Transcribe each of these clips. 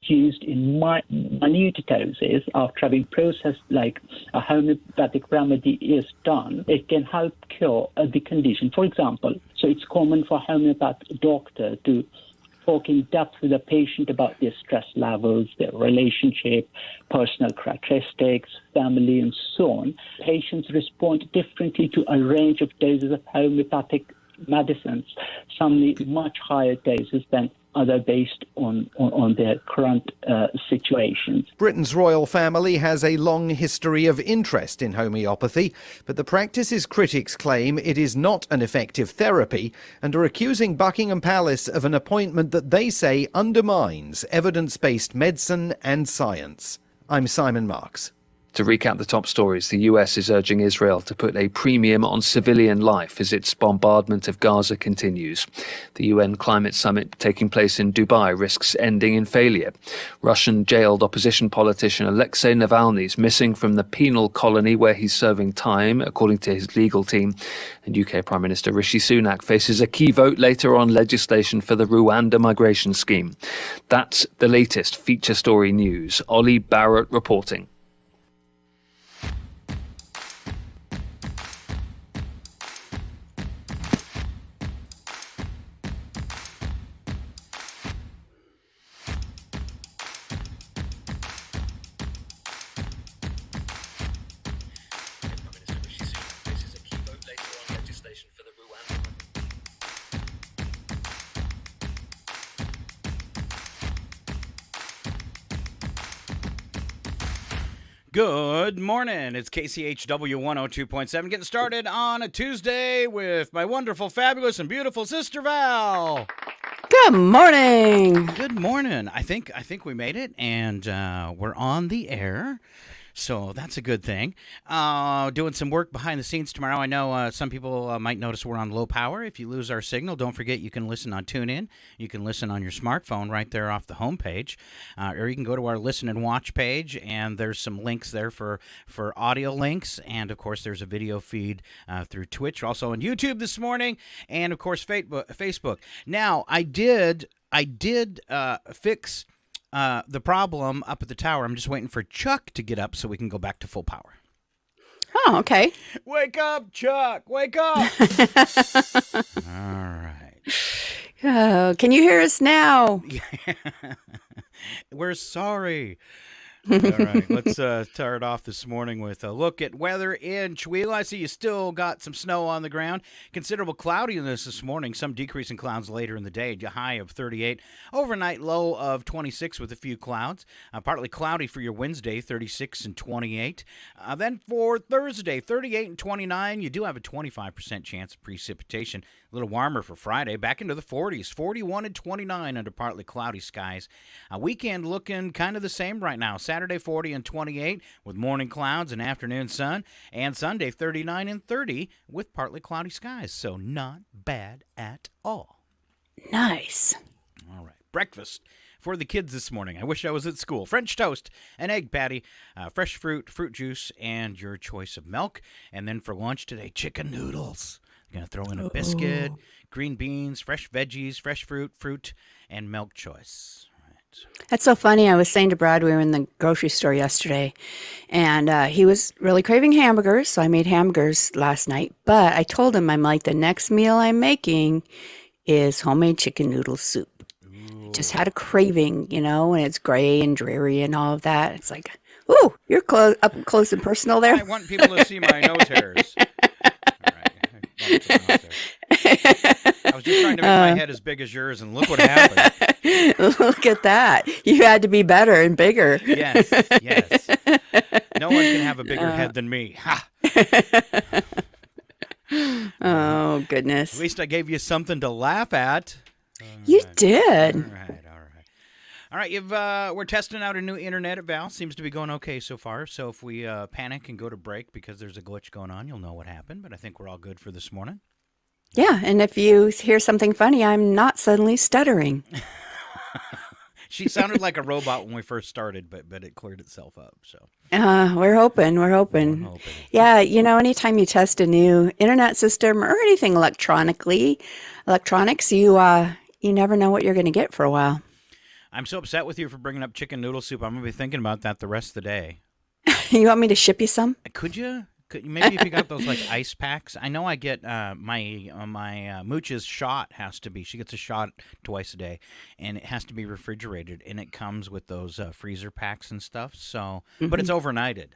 used in minute doses after having processed like a homeopathic remedy is done, it can help cure the condition. For example, so it's common for a homeopathic doctor to talk in depth with a patient about their stress levels, their relationship, personal characteristics, family, and so on. Patients respond differently to a range of doses of homeopathic medicines. Some need much higher doses than other based on their current situations. Britain's royal family has a long history of interest in homeopathy, but the practice's critics claim it is not an effective therapy and are accusing Buckingham Palace of an appointment that they say undermines evidence-based medicine and science. I'm Simon Marks. To recap the top stories, the US is urging Israel to put a premium on civilian life as its bombardment of Gaza continues. The UN climate summit taking place in Dubai risks ending in failure. Russian jailed opposition politician Alexei Navalny is missing from the penal colony where he's serving time, according to his legal team. And UK Prime Minister Rishi Sunak faces a key vote later on legislation for the Rwanda migration scheme. That's the latest feature story news. Ollie Barrett reporting. Good morning. It's KCHW 102.7. Getting started on a Tuesday with my wonderful, fabulous, and beautiful sister Val. Good morning. Good morning. I think we made it, and we're on the air. So that's a good thing. Doing some work behind the scenes tomorrow. I know some people might notice we're on low power. If you lose our signal, don't forget you can listen on TuneIn. You can listen on your smartphone right there off the homepage. Or you can go to our Listen and Watch page, and there's some links there for audio links. And, of course, there's a video feed through Twitch, also on YouTube this morning, and, of course, Facebook. Now, I did fix the problem up at the tower. I'm just waiting for Chuck to get up so we can go back to full power. Oh, okay. Wake up, Chuck! Wake up! All right. Oh, can you hear us now? We're sorry. All right, let's start off this morning with a look at weather in Chihuahua. I see you still got some snow on the ground. Considerable cloudiness this morning. Some decrease in clouds later in the day. A high of 38. Overnight low of 26 with a few clouds. Partly cloudy for your Wednesday, 36 and 28. Then for Thursday, 38 and 29. You do have a 25% chance of precipitation. A little warmer for Friday. Back into the 40s, 41 and 29 under partly cloudy skies. Weekend looking kind of the same right now. Saturday, 40 and 28 with morning clouds and afternoon sun. And Sunday, 39 and 30 with partly cloudy skies. So not bad at all. Nice. All right. Breakfast for the kids this morning. I wish I was at school. French toast, an egg patty, fresh fruit, fruit juice, and your choice of milk. And then for lunch today, chicken noodles. Going to throw in a biscuit, green beans, fresh veggies, fresh fruit, and milk choice. That's so funny. I was saying to Brad, we were in the grocery store yesterday, and he was really craving hamburgers, so I made hamburgers last night. But I told him, I'm like, the next meal I'm making is homemade chicken noodle soup. Ooh. Just had a craving, and it's gray and dreary and all of that. It's like, ooh, you're up close and personal there. I want people to see my nose hairs. I was just trying to make my head as big as yours, and look what happened. Look at that. You had to be better and bigger. Yes. No one can have a bigger head than me. Ha! Oh, goodness. At least I gave you something to laugh at. You did. All right, we're testing out a new internet at Val. Seems to be going okay so far. So if we panic and go to break because there's a glitch going on, you'll know what happened. But I think we're all good for this morning. Yeah, and if you hear something funny, I'm not suddenly stuttering. She sounded like a robot when we first started, but it cleared itself up. So we're hoping. Yeah, anytime you test a new internet system or anything electronics, you never know what you're going to get for a while. I'm so upset with you for bringing up chicken noodle soup. I'm going to be thinking about that the rest of the day. You want me to ship you some? Could you? Maybe if you got those like ice packs. I know I get my Mooch's shot has to be. She gets a shot twice a day, and it has to be refrigerated, and it comes with those freezer packs and stuff. So, but it's overnighted.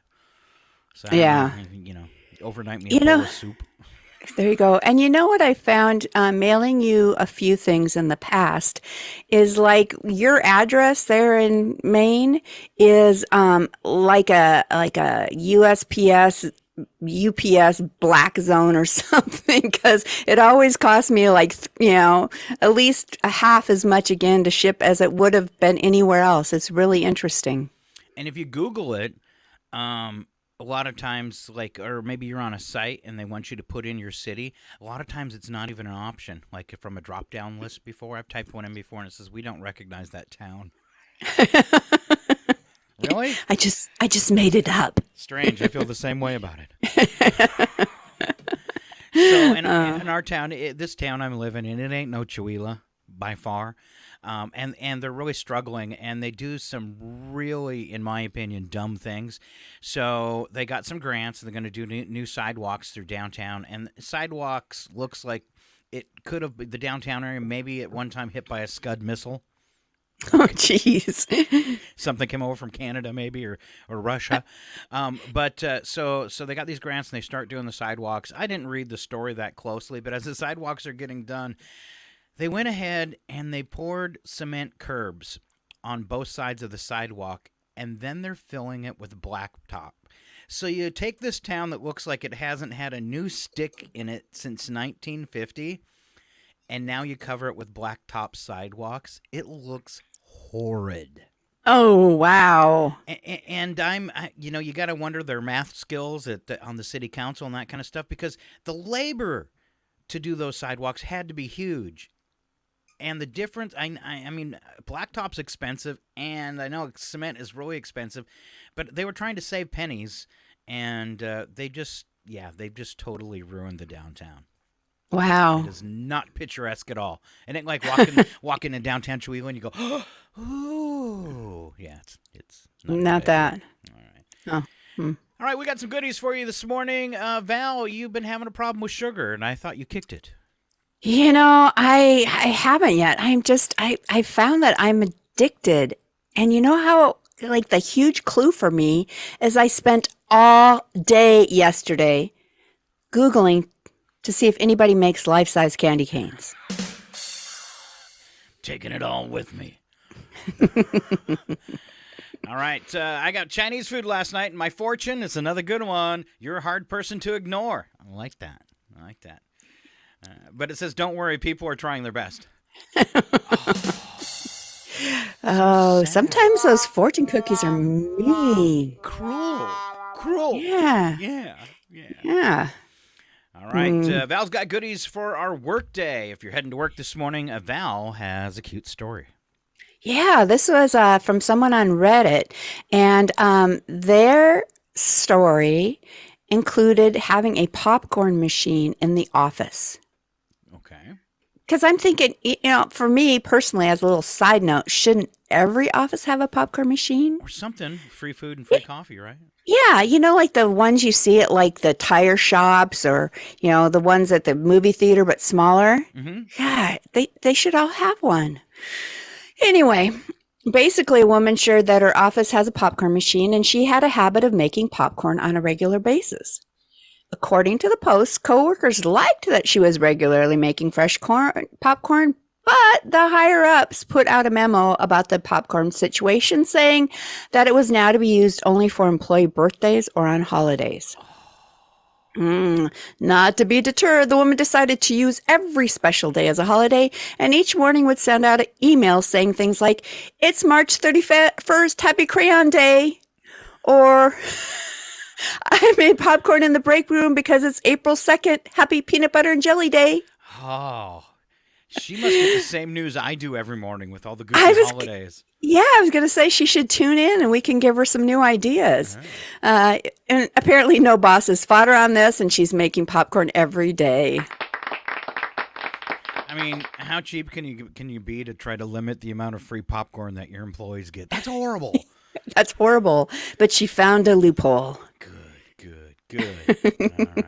So Yeah. Overnight me a bowl of soup. There you go. And you know what I found mailing you a few things in the past is like your address there in Maine is like a USPS UPS black zone or something, because it always cost me like, at least a half as much again to ship as it would have been anywhere else. It's really interesting. And if you Google it, a lot of times, or maybe you're on a site and they want you to put in your city. A lot of times it's not even an option. Like from a drop-down list before, I've typed one in before and it says, we don't recognize that town. Really? I just made it up. Strange. I feel the same way about it. So in our town, this town I'm living in, it ain't no Chihuahua by far. And they're really struggling, and they do some really, in my opinion, dumb things. So they got some grants, and they're going to do new sidewalks through downtown. And sidewalks looks like it could have been the downtown area, maybe at one time hit by a Scud missile. Oh, jeez. Something came over from Canada, maybe, or Russia. So they got these grants, and they start doing the sidewalks. I didn't read the story that closely, but as the sidewalks are getting done, they went ahead and they poured cement curbs on both sides of the sidewalk, and then they're filling it with blacktop. So you take this town that looks like it hasn't had a new stick in it since 1950, and now you cover it with blacktop sidewalks. It looks horrid. Oh, wow. And you got to wonder their math skills on the city council and that kind of stuff, because the labor to do those sidewalks had to be huge. And the difference, I mean, blacktop's expensive, and I know cement is really expensive, but they were trying to save pennies, and they've just totally ruined the downtown. Wow. It is not picturesque at all. It ain't like walking in downtown Chihuahua and you go, ooh. Yeah, it's not that. All right. Oh. All right, we got some goodies for you this morning. Val, you've been having a problem with sugar, and I thought you kicked it. I haven't yet. I found that I'm addicted. And you know how, like, the huge clue for me is I spent all day yesterday Googling to see if anybody makes life-size candy canes. Taking it all with me. All right, I got Chinese food last night, and my fortune is another good one. You're a hard person to ignore. I like that. But it says, don't worry, people are trying their best. Oh, sometimes those fortune cookies are mean. Cruel. Yeah. All right, Val's got goodies for our work day. If you're heading to work this morning, Val has a cute story. Yeah, this was from someone on Reddit, and their story included having a popcorn machine in the office. Okay. Because I'm thinking, for me personally, as a little side note, shouldn't every office have a popcorn machine? Or something. Free food and free coffee, right? Yeah, like the ones you see at like the tire shops, or, the ones at the movie theater, but smaller. Mm-hmm. Yeah, they should all have one. Anyway, basically a woman shared that her office has a popcorn machine, and she had a habit of making popcorn on a regular basis. According to the post, coworkers liked that she was regularly making fresh popcorn, but the higher-ups put out a memo about the popcorn situation, saying that it was now to be used only for employee birthdays or on holidays. Not to be deterred, the woman decided to use every special day as a holiday, and each morning would send out an email saying things like, "It's March 31st, Happy Crayon Day," or "I made popcorn in the break room because it's April 2nd, Happy Peanut Butter and Jelly Day." Oh, she must get the same news I do every morning with all the good holidays. Yeah, I was going to say she should tune in and we can give her some new ideas. Right. And apparently no bosses fought her on this, and she's making popcorn every day. I mean, how cheap can you be to try to limit the amount of free popcorn that your employees get? That's horrible. That's horrible. But she found a loophole. Good. All right.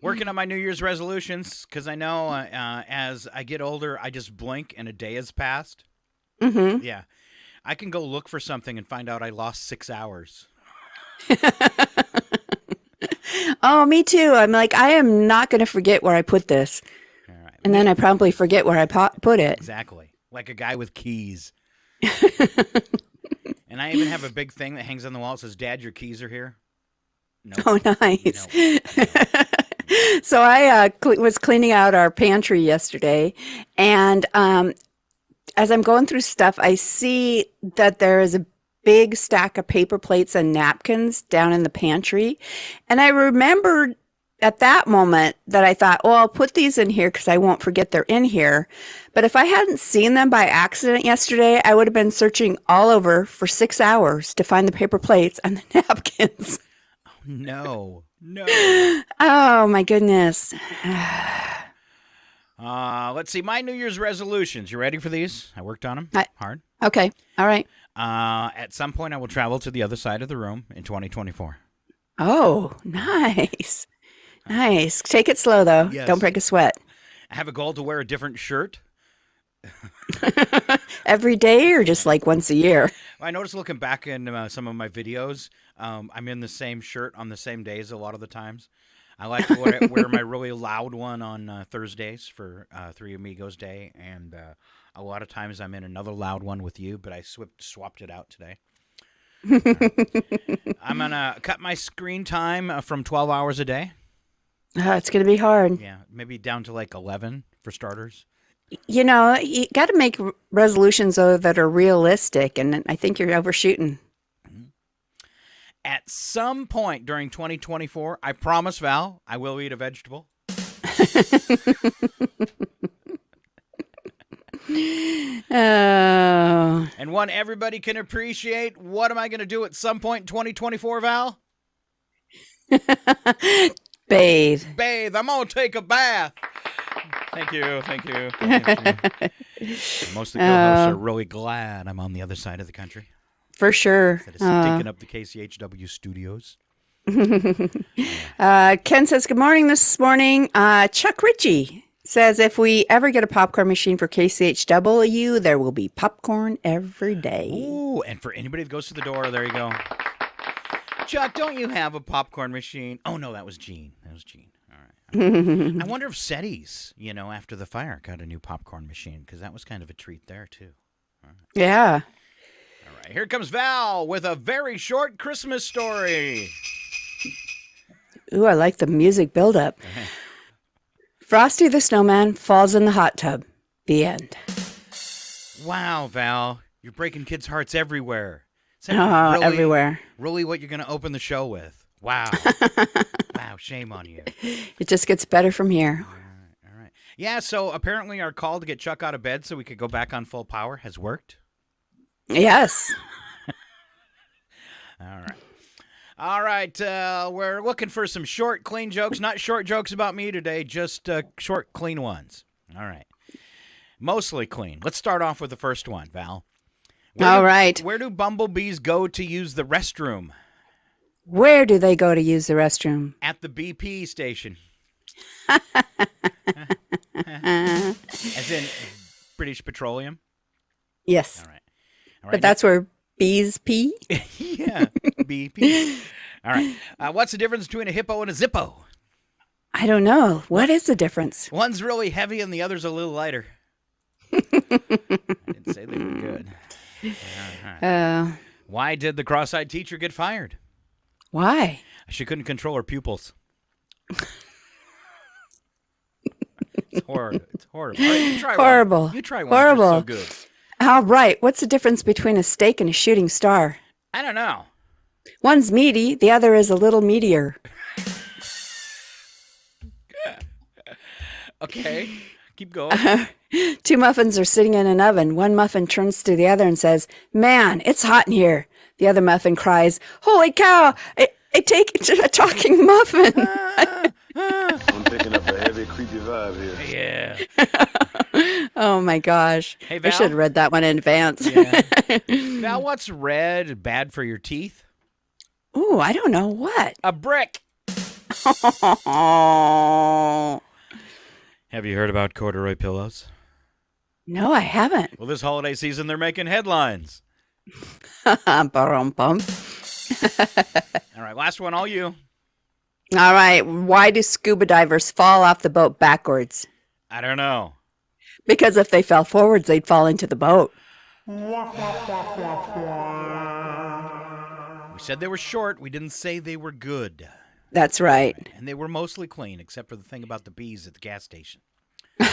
Working on my New Year's resolutions because I know as I get older, I just blink and a day has passed. Mm-hmm. Yeah. I can go look for something and find out I lost 6 hours. Oh, me too. I'm like, I am not going to forget where I put this. All right. And then I promptly forget where I put it. Exactly. Like a guy with keys. And I even have a big thing that hangs on the wall that says, Dad, your keys are here. Nope. Oh, nice. No. So I was cleaning out our pantry yesterday, and as I'm going through stuff, I see that there is a big stack of paper plates and napkins down in the pantry. And I remembered at that moment that I thought, well, I'll put these in here because I won't forget they're in here. But if I hadn't seen them by accident yesterday, I would have been searching all over for 6 hours to find the paper plates and the napkins. No. Oh, my goodness. Let's see. My New Year's resolutions. You ready for these? I worked on them hard. Okay. All right. At some point, I will travel to the other side of the room in 2024. Oh, nice. Nice. Take it slow, though. Yes. Don't break a sweat. I have a goal to wear a different shirt. Every day or just like once a year? I noticed looking back in some of my videos, I'm in the same shirt on the same days a lot of the times. I like to wear my really loud one on Thursdays for Three Amigos Day, and a lot of times I'm in another loud one with you, but I swapped it out today. I'm going to cut my screen time from 12 hours a day. It's going to be hard. Yeah, maybe down to like 11 for starters. You know, you got to make resolutions, though, that are realistic, and I think you're overshooting. At some point during 2024, I promise, Val, I will eat a vegetable. Oh. And one everybody can appreciate. What am I going to do at some point in 2024, Val? Bathe. I'm going to take a bath. Thank you. Most of the co-hosts are really glad I'm on the other side of the country. For sure. Instead of stinking up the KCHW studios. Ken says, good morning this morning. Chuck Ritchie says, if we ever get a popcorn machine for KCHW, there will be popcorn every day. Ooh, and for anybody that goes to the door, there you go. Chuck, don't you have a popcorn machine? Oh, no, that was Gene. All right. I wonder if SETI's, after the fire, got a new popcorn machine, because that was kind of a treat there, too. All right. Yeah. All right, here comes Val with a very short Christmas story. Ooh, I like the music buildup. Frosty the Snowman falls in the hot tub. The end. Wow, Val. You're breaking kids' hearts everywhere. Really, everywhere. Really what you're going to open the show with. Wow. Wow, shame on you. It just gets better from here. All right. Yeah, so apparently our call to get Chuck out of bed so we could go back on full power has worked. Yes. All right. We're looking for some short, clean jokes. Not short jokes about me today, just short, clean ones. All right. Mostly clean. Let's start off with the first one, Val. Where do bumblebees go to use the restroom? Where do they go to use the restroom? At the BP station. As in British Petroleum? Yes. All right. But that's where bees pee? Yeah, BP. All right. What's the difference between a hippo and a zippo? I don't know. What is the difference? One's really heavy and the other's a little lighter. I didn't say they were good. Why did the cross-eyed teacher get fired? Why? She couldn't control her pupils. It's horrible. All right, you try horrible. One. You try one. Horrible. You're so good. All right. What's the difference between a steak and a shooting star? I don't know. One's meaty. The other is a little meatier. Okay. Keep going. Two muffins are sitting in an oven. One muffin turns to the other and says, "Man, it's hot in here." The other muffin cries, "Holy cow, I take a talking muffin." I'm picking up a heavy, creepy vibe here. Yeah. Oh my gosh. Hey, I Val? should have read that one in advance. Yeah. Now, what's red bad for your teeth? Ooh, I don't know what. A brick. Oh. Have you heard about corduroy pillows? No, I haven't. Well, this holiday season, they're making headlines. Ba-rum-bum. All right, last one, all you. All right. Why do scuba divers fall off the boat backwards? I don't know. Because if they fell forwards, they'd fall into the boat. We said they were short. We didn't say they were good. That's right. And they were mostly clean, except for the thing about the bees at the gas station. All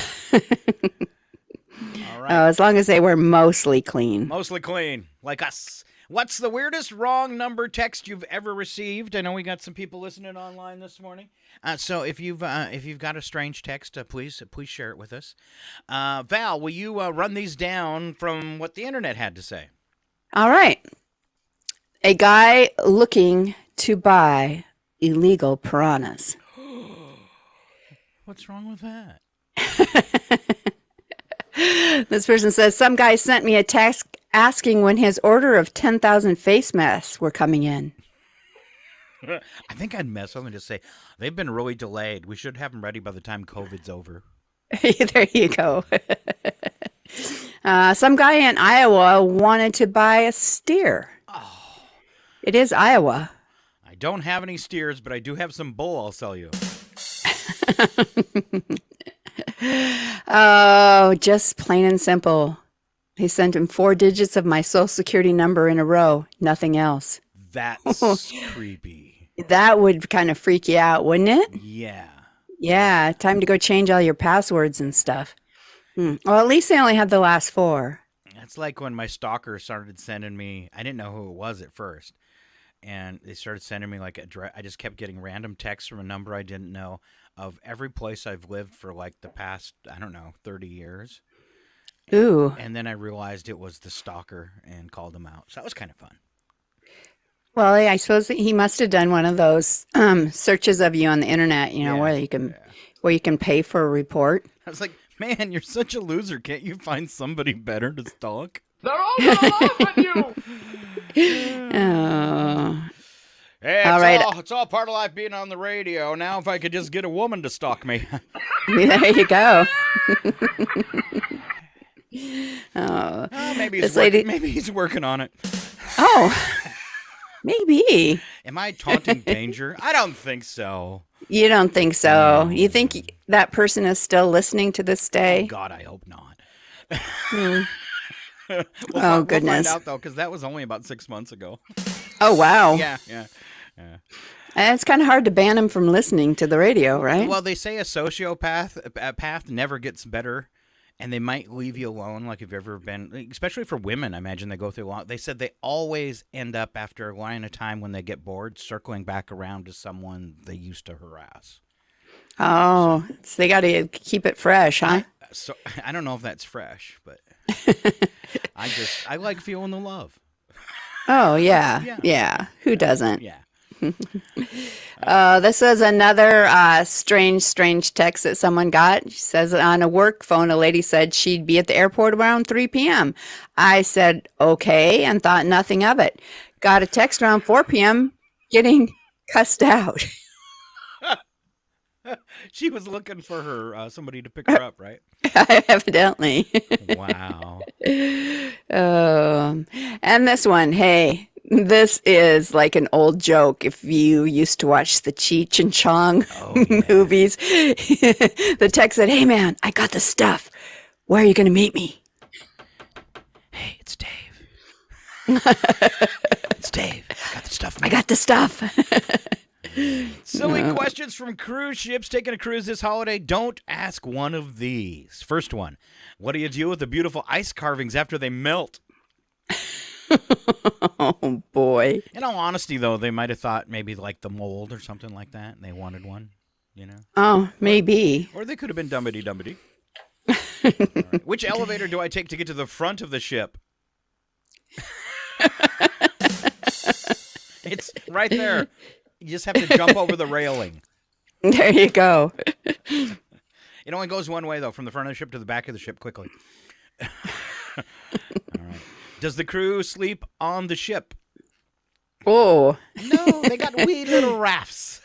right. As long as they were mostly clean. Mostly clean, like us. What's the weirdest wrong number text you've ever received? I know we got some people listening online this morning. So if you've got a strange text, please share it with us. Val, will you run these down from what the internet had to say? All right. A guy looking to buy illegal piranhas. What's wrong with that? This person says, some guy sent me a text asking when his order of 10,000 face masks were coming in. I think I'd mess with them and just say, they've been really delayed. We should have them ready by the time COVID's over. There you go. Some guy in Iowa wanted to buy a steer. Oh. It is Iowa. I don't have any steers, but I do have some bull I'll sell you. Oh, just plain and simple. He sent him 4 digits of my social security number in a row. Nothing else. That's creepy. That would kind of freak you out, wouldn't it? Yeah. Yeah, time to go change all your passwords and stuff. Well, at least they only had the last 4. That's like when my stalker started sending me, I didn't know who it was at first. And they started sending me like I just kept getting random texts from a number I didn't know of every place I've lived for like the past, 30 years. Ooh. And then I realized it was the stalker and called him out. So that was kind of fun. Well, I suppose that he must have done one of those searches of you on the internet, Yeah, where you can pay for a report. I was like, man, you're such a loser. Can't you find somebody better to stalk? They're all gonna laugh at you. Oh. Hey, All right. It's all part of life being on the radio. Now if I could just get a woman to stalk me. There you go. Maybe This lady- maybe he's working on it. Oh, maybe. Am I taunting danger? I don't think so. You don't think so? You think that person is still listening to this day? God, I hope not. Oh, goodness. We'll find out, though, because that was only about 6 months ago. Oh, wow. Yeah. And it's kind of hard to ban him from listening to the radio, right? Well, they say a sociopath never gets better, and they might leave you alone, like if you've ever been, especially for women, I imagine they go through a lot. They said they always end up, after a line of time when they get bored, circling back around to someone they used to harass. Oh, so they got to keep it fresh, huh? So I don't know if that's fresh, but I like feeling the love. Oh, yeah. Who doesn't? Yeah. This is another strange text that someone got. She says on a work phone, a lady said she'd be at the airport around 3 p.m. I said, okay, and thought nothing of it. Got a text around 4 p.m. getting cussed out. She was looking for her somebody to pick her up, right? Evidently. Wow. And this one, hey, this is like an old joke. If you used to watch the Cheech and Chong movies, the text said, hey, man, I got the stuff. Where are you going to meet me? Hey, it's Dave. It's Dave. I got the stuff. I got the stuff. Silly questions from cruise ships taking a cruise this holiday. Don't ask one of these. First one. What do you do with the beautiful ice carvings after they melt? Oh, boy. In all honesty, though, they might have thought maybe like the mold or something like that, and they wanted one, Oh, maybe. Or they could have been dumbity-dumbity. Right. Which elevator do I take to get to the front of the ship? It's right there. You just have to jump over the railing. There you go. It only goes one way, though, from the front of the ship to the back of the ship quickly. All right. Does the crew sleep on the ship? Oh. No, they got wee little rafts.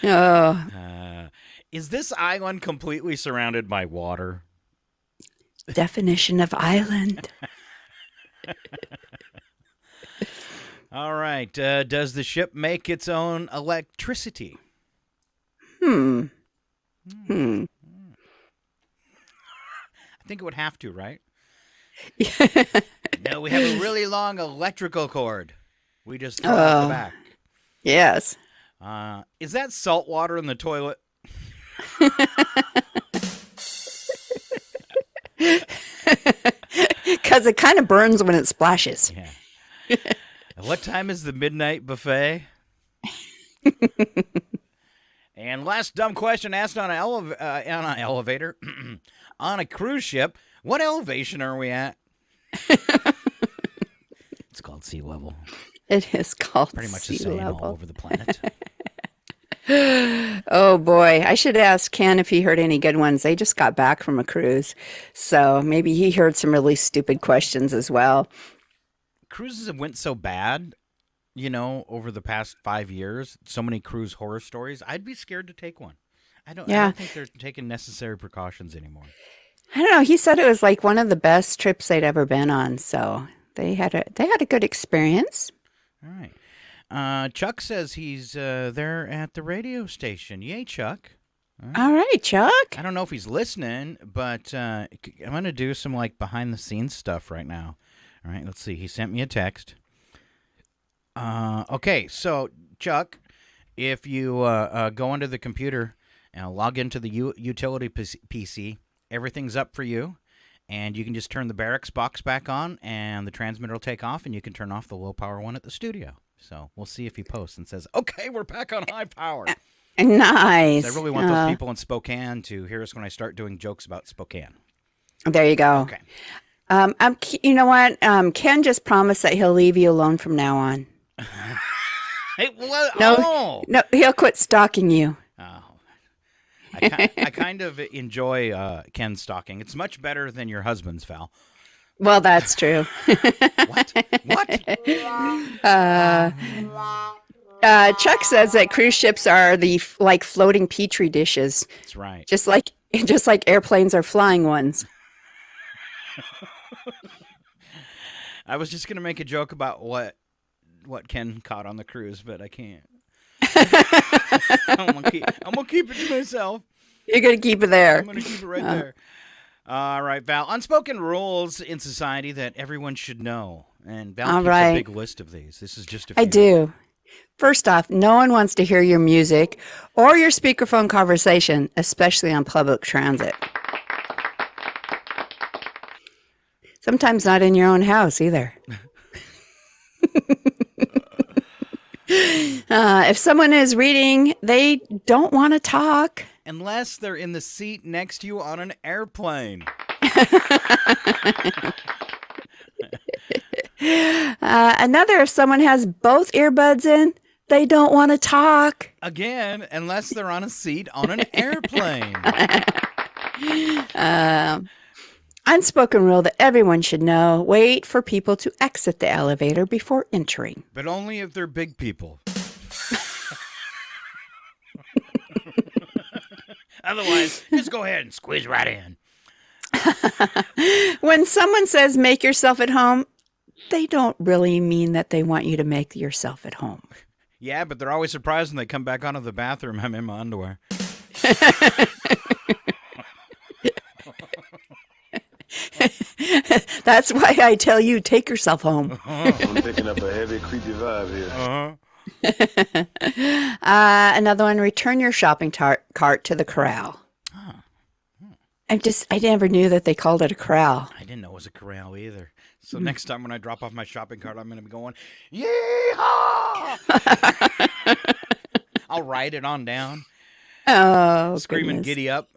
Oh. Is this island completely surrounded by water? Definition of island. All right. Does the ship make its own electricity? Hmm. I think it would have to, right? No, we have a really long electrical cord. We just throw it out the back. Yes. Is that salt water in the toilet? Because it kind of burns when it splashes. Yeah. What time is the midnight buffet? And last dumb question asked on an elevator. On a cruise ship, what elevation are we at? It's called sea level. It is called Pretty much sea the same level. all over the planet. Oh, boy. I should ask Ken if he heard any good ones. They just got back from a cruise. So maybe he heard some really stupid questions as well. Cruises have went so bad, over the past 5 years. So many cruise horror stories. I'd be scared to take one. I don't think they're taking necessary precautions anymore. I don't know. He said it was like one of the best trips they'd ever been on. So they had a good experience. All right. Chuck says he's there at the radio station. Yay, Chuck. All right, Chuck. I don't know if he's listening, but I'm going to do some behind-the-scenes stuff right now. All right, let's see. He sent me a text. Okay, so, Chuck, if you go onto the computer and log into the utility PC, everything's up for you, and you can just turn the barracks box back on, and the transmitter will take off, and you can turn off the low-power one at the studio. So we'll see if he posts and says, okay, we're back on high power. Nice. I really want those people in Spokane to hear us when I start doing jokes about Spokane. There you go. Okay. You know what? Ken just promised that he'll leave you alone from now on. Hey, what? No, he'll quit stalking you. Oh. I kind of enjoy Ken stalking. It's much better than your husband's, Val. Well, that's true. What? Chuck says that cruise ships are like floating petri dishes. That's right. Just like airplanes are flying ones. I was just gonna make a joke about what Ken caught on the cruise, but I can't. I'm gonna keep it to myself. You're gonna keep it there. I'm gonna keep it right there. All right, Val. Unspoken rules in society that everyone should know, and Val keeps a big list of these. This is just a few. I do. First off, no one wants to hear your music or your speakerphone conversation, especially on public transit. Sometimes not in your own house either. If someone is reading, they don't want to talk. Unless they're in the seat next to you on an airplane. Another, if someone has both earbuds in, they don't want to talk. Again, unless they're on a seat on an airplane. Unspoken rule that everyone should know: wait for people to exit the elevator before entering. But only if they're big people. Otherwise, just go ahead and squeeze right in. When someone says make yourself at home, they don't really mean that they want you to make yourself at home. Yeah, but they're always surprised when they come back out of the bathroom. I'm in my underwear. That's why I tell you, take yourself home. I'm picking up a heavy, creepy vibe here. Another one, return your shopping cart to the corral. I never knew that they called it a corral. I didn't know it was a corral either. So next time when I drop off my shopping cart, I'm going to be going, yeehaw! I'll ride it on down. Oh, screaming, goodness. Giddy up.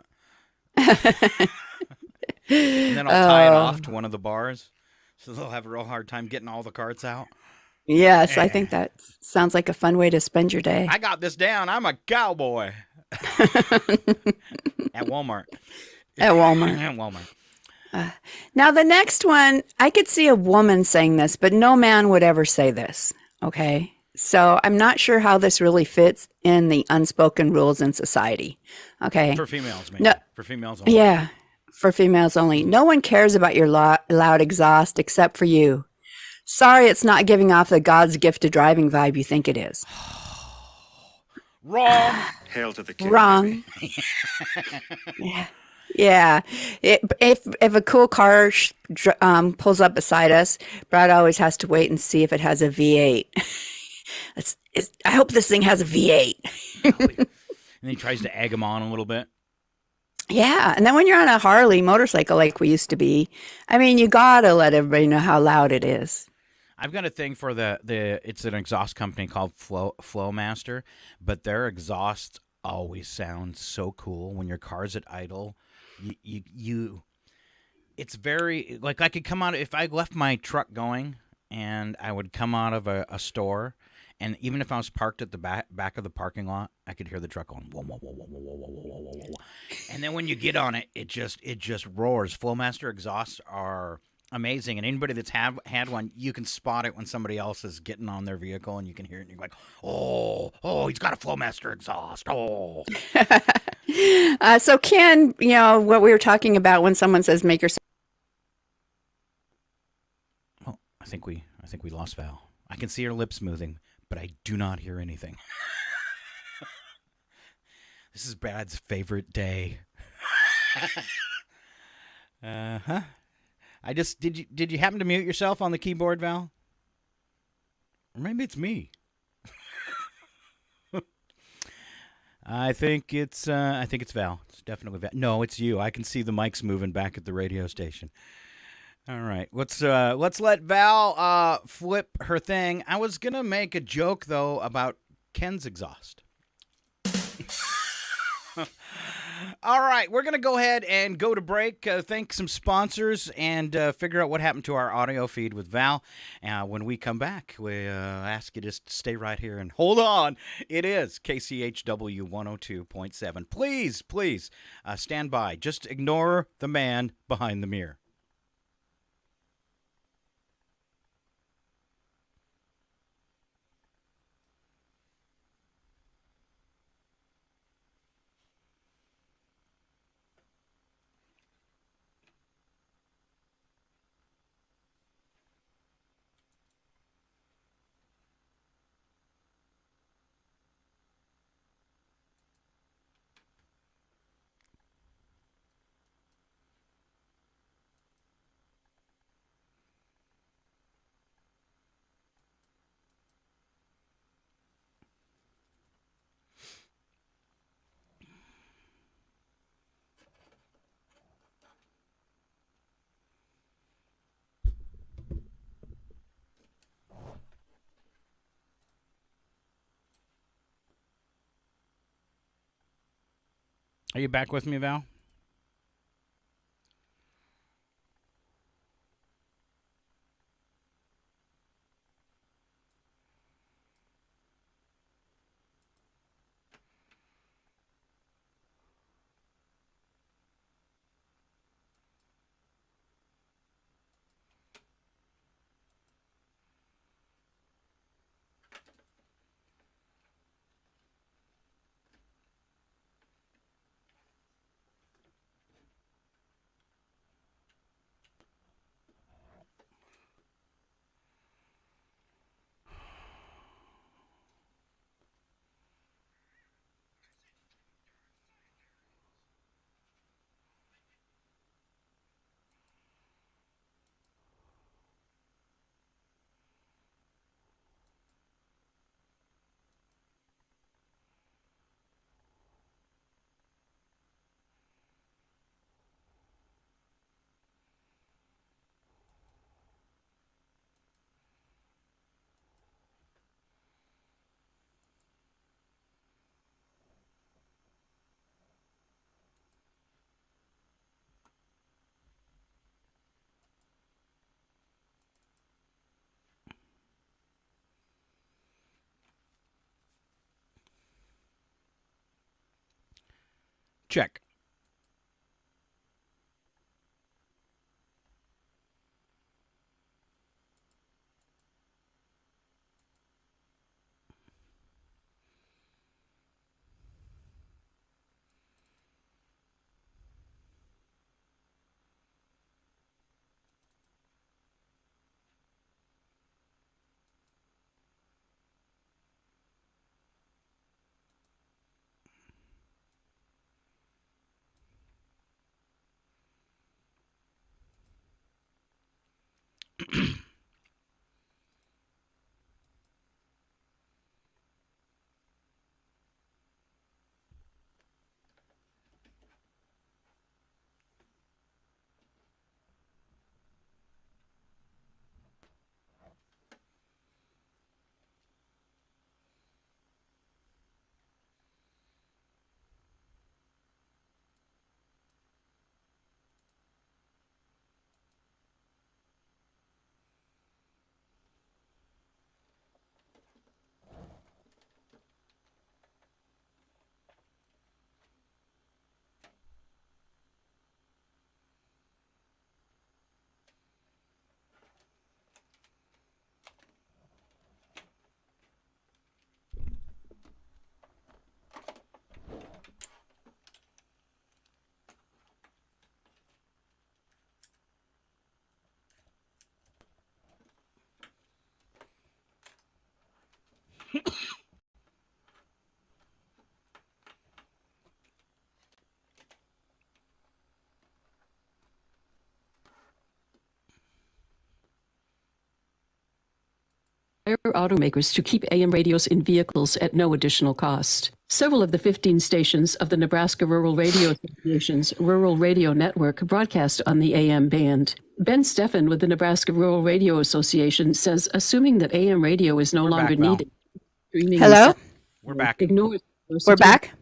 And then I'll tie it off to one of the bars. So they'll have a real hard time getting all the carts out. Yes, I think that sounds like a fun way to spend your day. I got this down. I'm a cowboy. At Walmart. At Walmart. At Walmart. Now, the next one, I could see a woman saying this, but no man would ever say this. Okay. So I'm not sure how this really fits in the unspoken rules in society. Okay. For females, maybe. No, For females only. yeah. For females only. No one cares about your loud exhaust except for you. Sorry, it's not giving off the God's gift to driving vibe you think it is. Wrong. Hail to the king. Wrong. Yeah. Yeah. If a cool car pulls up beside us, Brad always has to wait and see if it has a V8. I hope this thing has a V8. And he tries to egg him on a little bit. Yeah. And then when you're on a Harley motorcycle like we used to be, I mean, you got to let everybody know how loud it is. I've got a thing for it's an exhaust company called Flowmaster, but their exhaust always sounds so cool when your car's at idle. It's very, like, I could come out, if I left my truck going and I would come out of a store, and even if I was parked at the back of the parking lot, I could hear the truck going whoa, whoa, whoa, whoa, whoa, whoa, whoa, whoa, whoa. And then when you get on it, it just roars. Flowmaster exhausts are amazing, and anybody that's had one, you can spot it when somebody else is getting on their vehicle, and you can hear it, and you're like, oh, he's got a Flowmaster exhaust. Oh. So Ken, what we were talking about when someone says make yourself. Oh, I think we lost Val. I can see her lips moving, but I do not hear anything. This is Brad's favorite day. Uh-huh. Did you happen to mute yourself on the keyboard, Val? Or maybe it's me. I think it's Val. It's definitely Val. No, it's you. I can see the mics moving back at the radio station. All right, let's let Val flip her thing. I was gonna make a joke though about Ken's exhaust. All right, we're going to go ahead and go to break, thank some sponsors, and figure out what happened to our audio feed with Val. When we come back, we ask you just to stay right here and hold on. It is KCHW 102.7. Please, stand by. Just ignore the man behind the mirror. Are you back with me, Val? Check. Automakers to keep AM radios in vehicles at no additional cost. Several of the 15 stations of the Nebraska Rural Radio Association's Rural Radio Network broadcast on the AM band. Ben Steffen with the Nebraska Rural Radio Association says assuming that AM radio is no longer needed. Hello? We're back. Ignores We're back.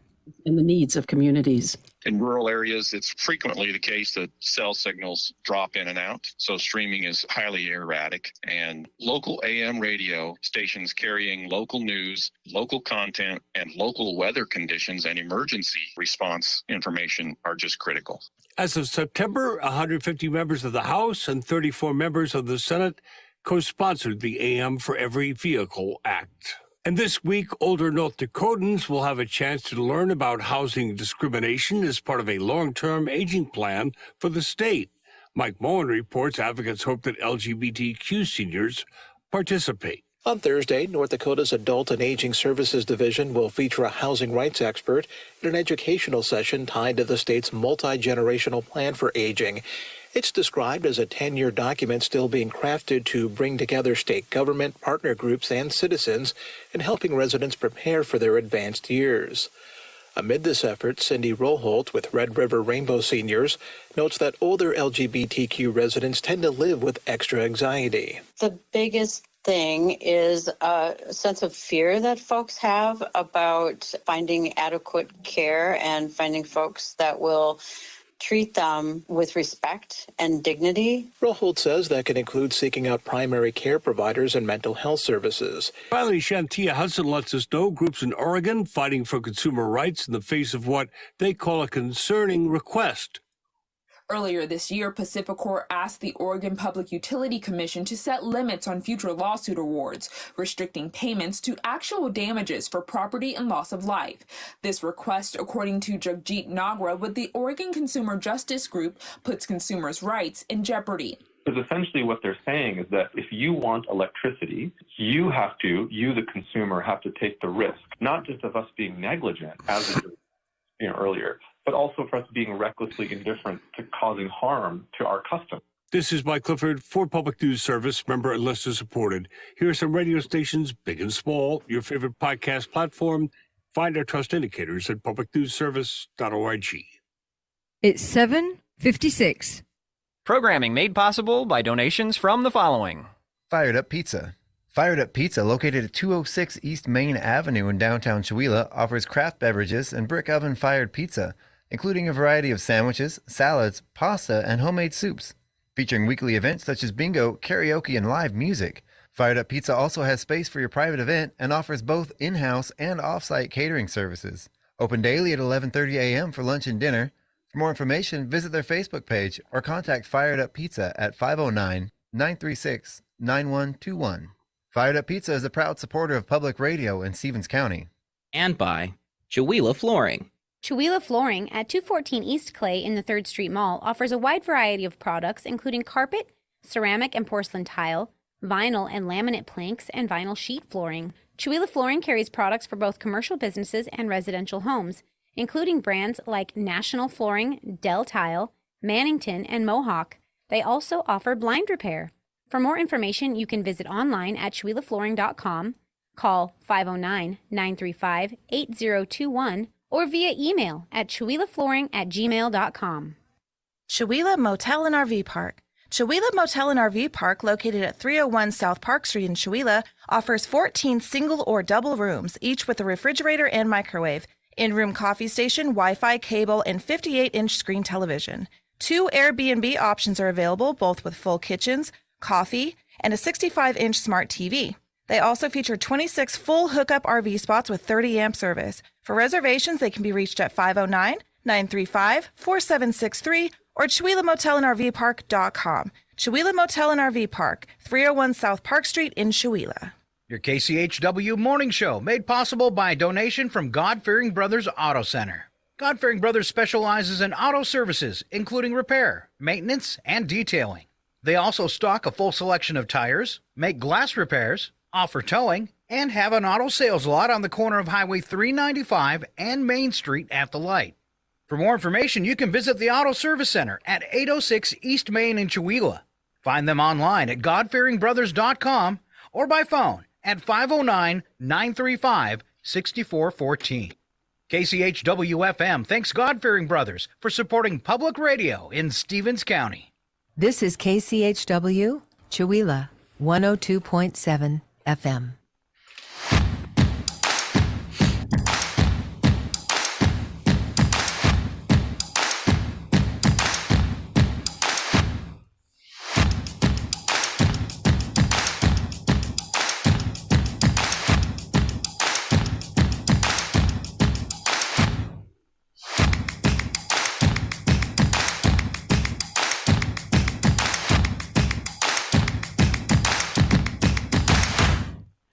and the needs of communities. In rural areas, it's frequently the case that cell signals drop in and out, so streaming is highly erratic, and local AM radio stations carrying local news, local content, and local weather conditions and emergency response information are just critical. As of September, 150 members of the House and 34 members of the Senate co-sponsored the AM for Every Vehicle Act. And this week, older North Dakotans will have a chance to learn about housing discrimination as part of a long-term aging plan for the state. Mike Moen reports advocates hope that LGBTQ seniors participate. On Thursday, North Dakota's Adult and Aging Services Division will feature a housing rights expert in an educational session tied to the state's multi-generational plan for aging. It's described as a 10-year document still being crafted to bring together state government, partner groups, and citizens in helping residents prepare for their advanced years. Amid this effort, Cindy Roholt with Red River Rainbow Seniors notes that older LGBTQ residents tend to live with extra anxiety. The biggest thing is a sense of fear that folks have about finding adequate care and finding folks that will treat them with respect and dignity. Roholt says that can include seeking out primary care providers and mental health services. Finally, Shantia Hudson lets us know groups in Oregon fighting for consumer rights in the face of what they call a concerning request. Earlier this year, PacifiCorp asked the Oregon Public Utility Commission to set limits on future lawsuit awards, restricting payments to actual damages for property and loss of life. This request, according to Jagjit Nagra with the Oregon Consumer Justice Group, puts consumers' rights in jeopardy. Because essentially what they're saying is that if you want electricity, you, the consumer, have to take the risk, not just of us being negligent, as earlier, but also for us being recklessly indifferent to causing harm to our customers. This is Mike Clifford for Public News Service, member and listener supported. Here are some radio stations, big and small, your favorite podcast platform. Find our trust indicators at publicnewsservice.org. It's 7:56. Programming made possible by donations from the following. Fired Up Pizza. Fired Up Pizza, located at 206 East Main Avenue in downtown Chewelah, offers craft beverages and brick oven-fired pizza, including a variety of sandwiches, salads, pasta, and homemade soups. Featuring weekly events such as bingo, karaoke, and live music. Fired Up Pizza also has space for your private event and offers both in-house and off-site catering services. Open daily at 11:30 a.m. for lunch and dinner. For more information, visit their Facebook page or contact Fired Up Pizza at 509-936-9121. Fired Up Pizza is a proud supporter of public radio in Stevens County. And by Chihuahua Flooring. Chihuahua Flooring at 214 East Clay in the 3rd Street Mall offers a wide variety of products, including carpet, ceramic and porcelain tile, vinyl and laminate planks, and vinyl sheet flooring. Chihuahua Flooring carries products for both commercial businesses and residential homes, including brands like National Flooring, Del Tile, Mannington, and Mohawk. They also offer blind repair. For more information, you can visit online at chihuahuaflooring.com, call 509-935-8021, or via email at chihuahuaflooring@gmail.com. Chihuahua Motel and RV Park. Chihuahua Motel and RV Park, located at 301 South Park Street in Chihuahua, offers 14 single or double rooms, each with a refrigerator and microwave, in-room coffee station, Wi-Fi, cable, and 58-inch screen television. 2 Airbnb options are available, both with full kitchens, coffee, and a 65-inch smart TV. They also feature 26 full hookup RV spots with 30-amp service. For reservations, they can be reached at 509-935-4763 or ChihuahuaMotelandRVPark.com. Chihuahua Motel and RV Park, 301 South Park Street in Chihuahua. Your KCHW morning show, made possible by a donation from God-Fearing Brothers Auto Center. God-Fearing Brothers specializes in auto services, including repair, maintenance, and detailing. They also stock a full selection of tires, make glass repairs, offer towing, and have an auto sales lot on the corner of Highway 395 and Main Street at the light. For more information, you can visit the Auto Service Center at 806 East Main in Chihuahua. Find them online at godfearingbrothers.com or by phone at 509-935-6414. KCHW-FM thanks God-Fearing Brothers for supporting public radio in Stevens County. This is KCHW, Chihuahua, 102.7 FM.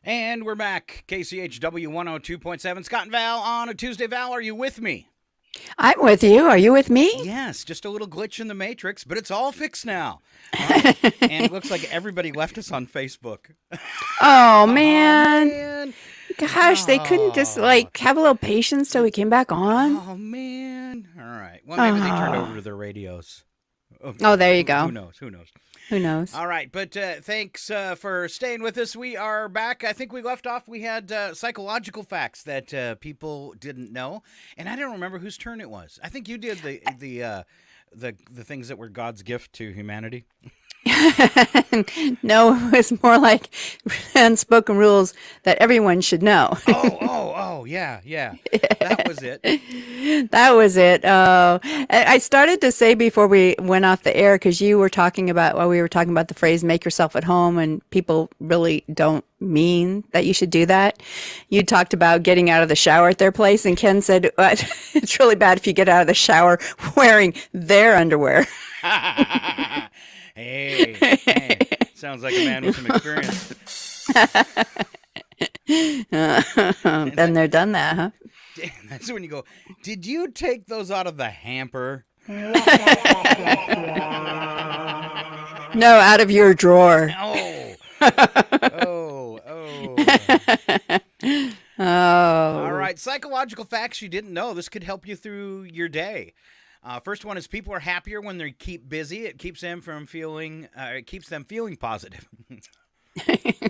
And we're back. KCHW 102.7. Scott and Val on a Tuesday. Val, are you with me? I'm with you. Are you with me? Yes, just a little glitch in the matrix, but it's all fixed now. And it looks like everybody left us on Facebook. Oh, man. Gosh, they couldn't just, have a little patience till we came back on? Oh, man. All right. Well, maybe they turned over to their radios. Oh, there you go. Who knows? Who knows? Who knows? All right, but thanks for staying with us. We are back. I think we left off. We had psychological facts that people didn't know, and I don't remember whose turn it was. I think you did the things that were God's gift to humanity. No, it was more like unspoken rules that everyone should know. Yeah. That was it. That was it. I started to say before we went off the air, because we were talking about the phrase "make yourself at home," and people really don't mean that you should do that. You talked about getting out of the shower at their place, and Ken said it's really bad if you get out of the shower wearing their underwear. Hey, sounds like a man with some experience. Been there, done that, huh? That's when you go, did you take those out of the hamper? No, out of your drawer. Oh. All right, psychological facts you didn't know. This could help you through your day. First one is people are happier when they keep busy. It keeps them from feeling. It keeps them feeling positive.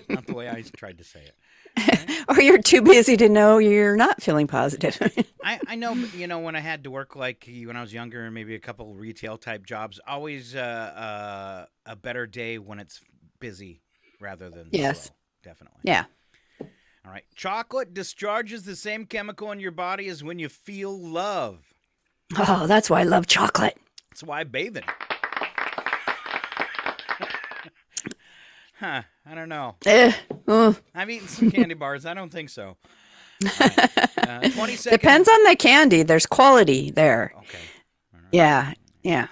Not the way I tried to say it. Right? Or you're too busy to know you're not feeling positive. I know. When I had to work when I was younger, and maybe a couple retail type jobs, always a better day when it's busy rather than slow. Definitely. Yeah. All right. Chocolate discharges the same chemical in your body as when you feel love. Oh, that's why I love chocolate. That's why I bathe in it. I don't know. I've eaten some candy bars. I don't think so. Right. 20 seconds. Depends on the candy. There's quality there. Okay. Right. Yeah.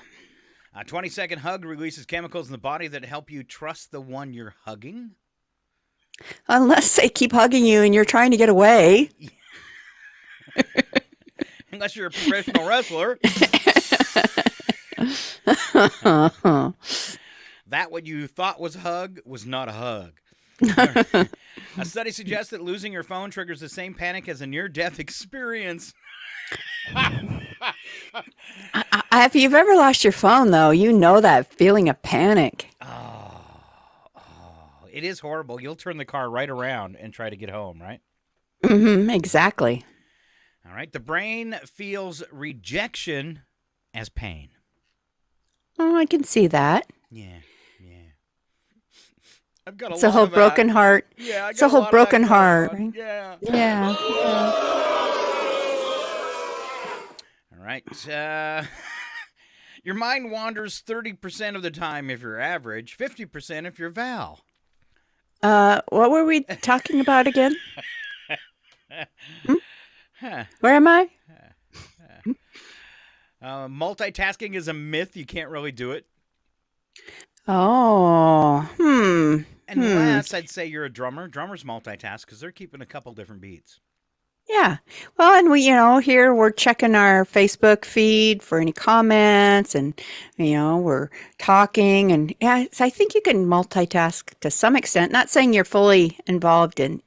A 20-second hug releases chemicals in the body that help you trust the one you're hugging. Unless they keep hugging you and you're trying to get away. Unless you're a professional wrestler. That what you thought was a hug was not a hug. A study suggests that losing your phone triggers the same panic as a near-death experience. If you've ever lost your phone, though, you know that feeling of panic. It is horrible. You'll turn the car right around and try to get home, right? Exactly. All right. The brain feels rejection as pain. Oh, I can see that. Yeah. I've got It's a whole broken heart. Yeah, it's a whole broken heart. Right? Yeah. All right. Your mind wanders 30% of the time if you're average, 50% if you're Val. What were we talking about again? Where am I? Multitasking is a myth. You can't really do it. Unless I'd say you're a drummer. Drummers multitask because they're keeping a couple different beats. Yeah. Well, and we, here we're checking our Facebook feed for any comments and, we're talking and so I think you can multitask to some extent. Not saying you're fully involved in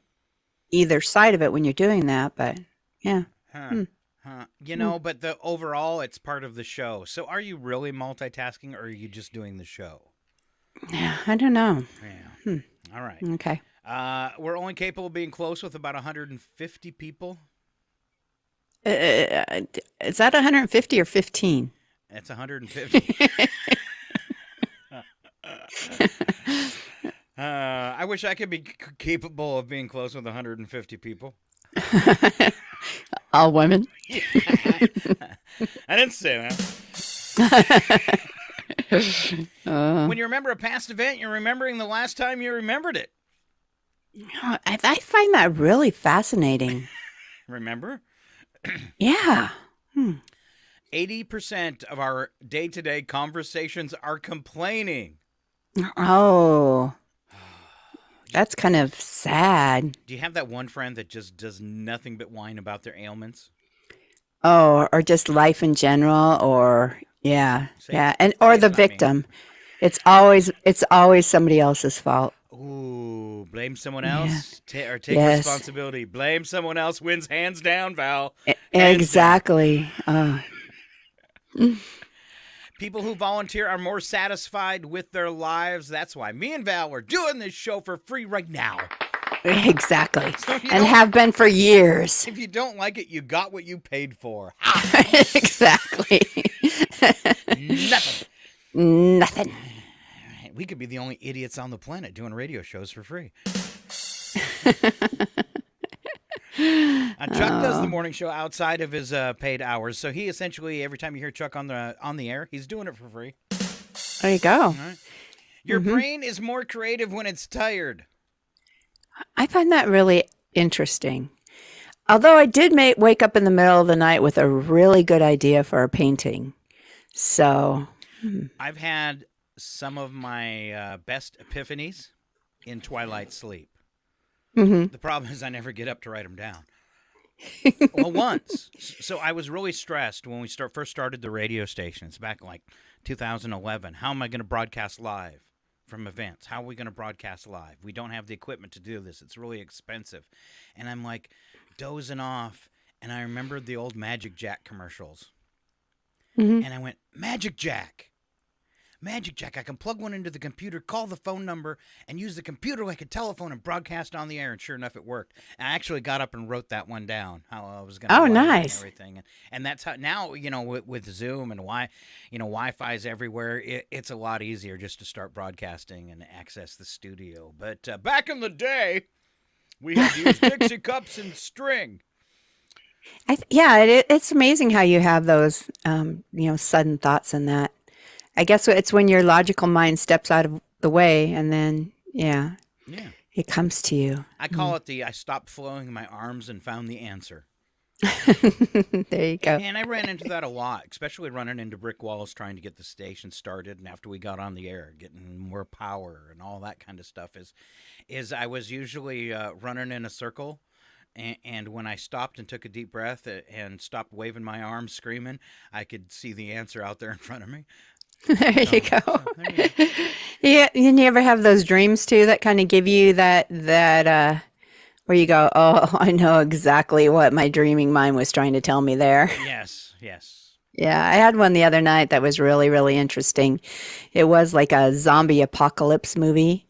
either side of it when you're doing that, but yeah. But the overall, it's part of the show. So are you really multitasking or are you just doing the show? Yeah, I don't know. Yeah. All right. Okay. We're only capable of being close with about 150 people. Is that 150 or 15? That's 150. I wish I could be capable of being close with 150 people. All women? I didn't say that. When you remember a past event, you're remembering the last time you remembered it. I find that really fascinating. Remember? Yeah. 80% of our day-to-day conversations are complaining. Oh. That's kind of sad. Do you have that one friend that just does nothing but whine about their ailments? Oh, or just life in general, or or the victim. It's always somebody else's fault. Ooh, blame someone else or take responsibility. Blame someone else wins hands down, Val. Exactly. People who volunteer are more satisfied with their lives. That's why me and Val are doing this show for free right now. Exactly. So and have been for years. If you don't like it, you got what you paid for. Exactly. Nothing. We could be the only idiots on the planet doing radio shows for free. Chuck does the morning show outside of his paid hours, so he essentially, every time you hear Chuck on the air, he's doing it for free. There you go. Right. Your brain is more creative when it's tired. I find that really interesting. Although I did wake up in the middle of the night with a really good idea for a painting. So I've had some of my best epiphanies in twilight sleep. The problem is I never get up to write them down. Well, once. So I was really stressed when we first started the radio station. It's back like 2011. How am I going to broadcast live from events? How are we going to broadcast live? We don't have the equipment to do this. It's really expensive. And I'm like dozing off, and I remembered the old Magic Jack commercials. And I went, Magic Jack. Magic Jack, I can plug one into the computer, call the phone number, and use the computer like a telephone and broadcast on the air. And sure enough, it worked. And I actually got up and wrote that one down, how I was going to nice. And everything. And that's how now, with Zoom and Wi-Fi's everywhere, it's a lot easier just to start broadcasting and access the studio. But back in the day, we had to use Dixie cups and string. It's amazing how you have those, sudden thoughts and that. I guess it's when your logical mind steps out of the way, and then, It comes to you. I call it I stopped flowing my arms and found the answer. There you go. And I ran into that a lot, especially running into brick walls trying to get the station started. And after we got on the air, getting more power and all that kind of stuff is I was usually running in a circle. And when I stopped and took a deep breath and stopped waving my arms, screaming, I could see the answer out there in front of me. There you go. Yeah, and you ever have those dreams too that kind of give you that where you go, oh, I know exactly what my dreaming mind was trying to tell me there. Yes. Yeah, I had one the other night that was really, really interesting. It was like a zombie apocalypse movie,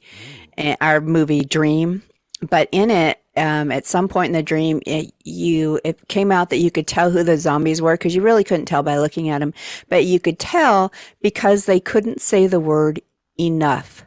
our movie Dream. But in it, at some point in the dream, it came out that you could tell who the zombies were because you really couldn't tell by looking at them. But you could tell because they couldn't say the word enough.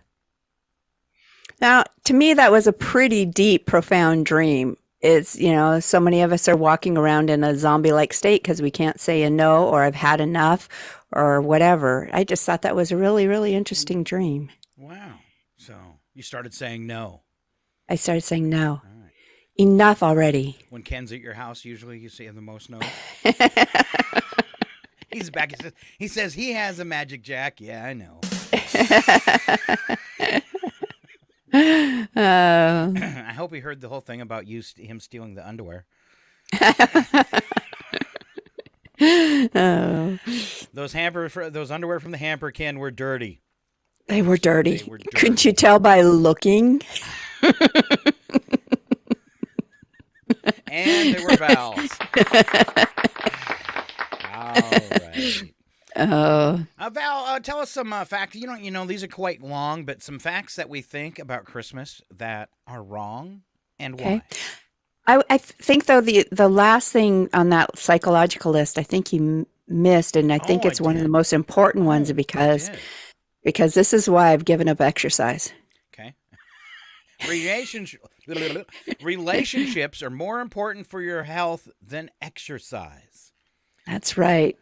Now, to me, that was a pretty deep, profound dream. It's, so many of us are walking around in a zombie-like state because we can't say a no or I've had enough or whatever. I just thought that was a really, really interesting dream. Wow. So you started saying no. I started saying no. Right. Enough already. When Ken's at your house, usually you say the most no's. He's back. He says he has a magic jack. Yeah, I know. I hope he heard the whole thing about him stealing the underwear. Those underwear from the hamper, Ken, were dirty. They were dirty. Couldn't you tell by looking? And they were Val's. All right. Val, tell us some facts. These are quite long, but some facts that we think about Christmas that are wrong and why. I think, though, the last thing on that psychological list, I think you missed, and I think it's one of the most important ones because this is why I've given up exercise. Okay. Relationships are more important for your health than exercise. That's right.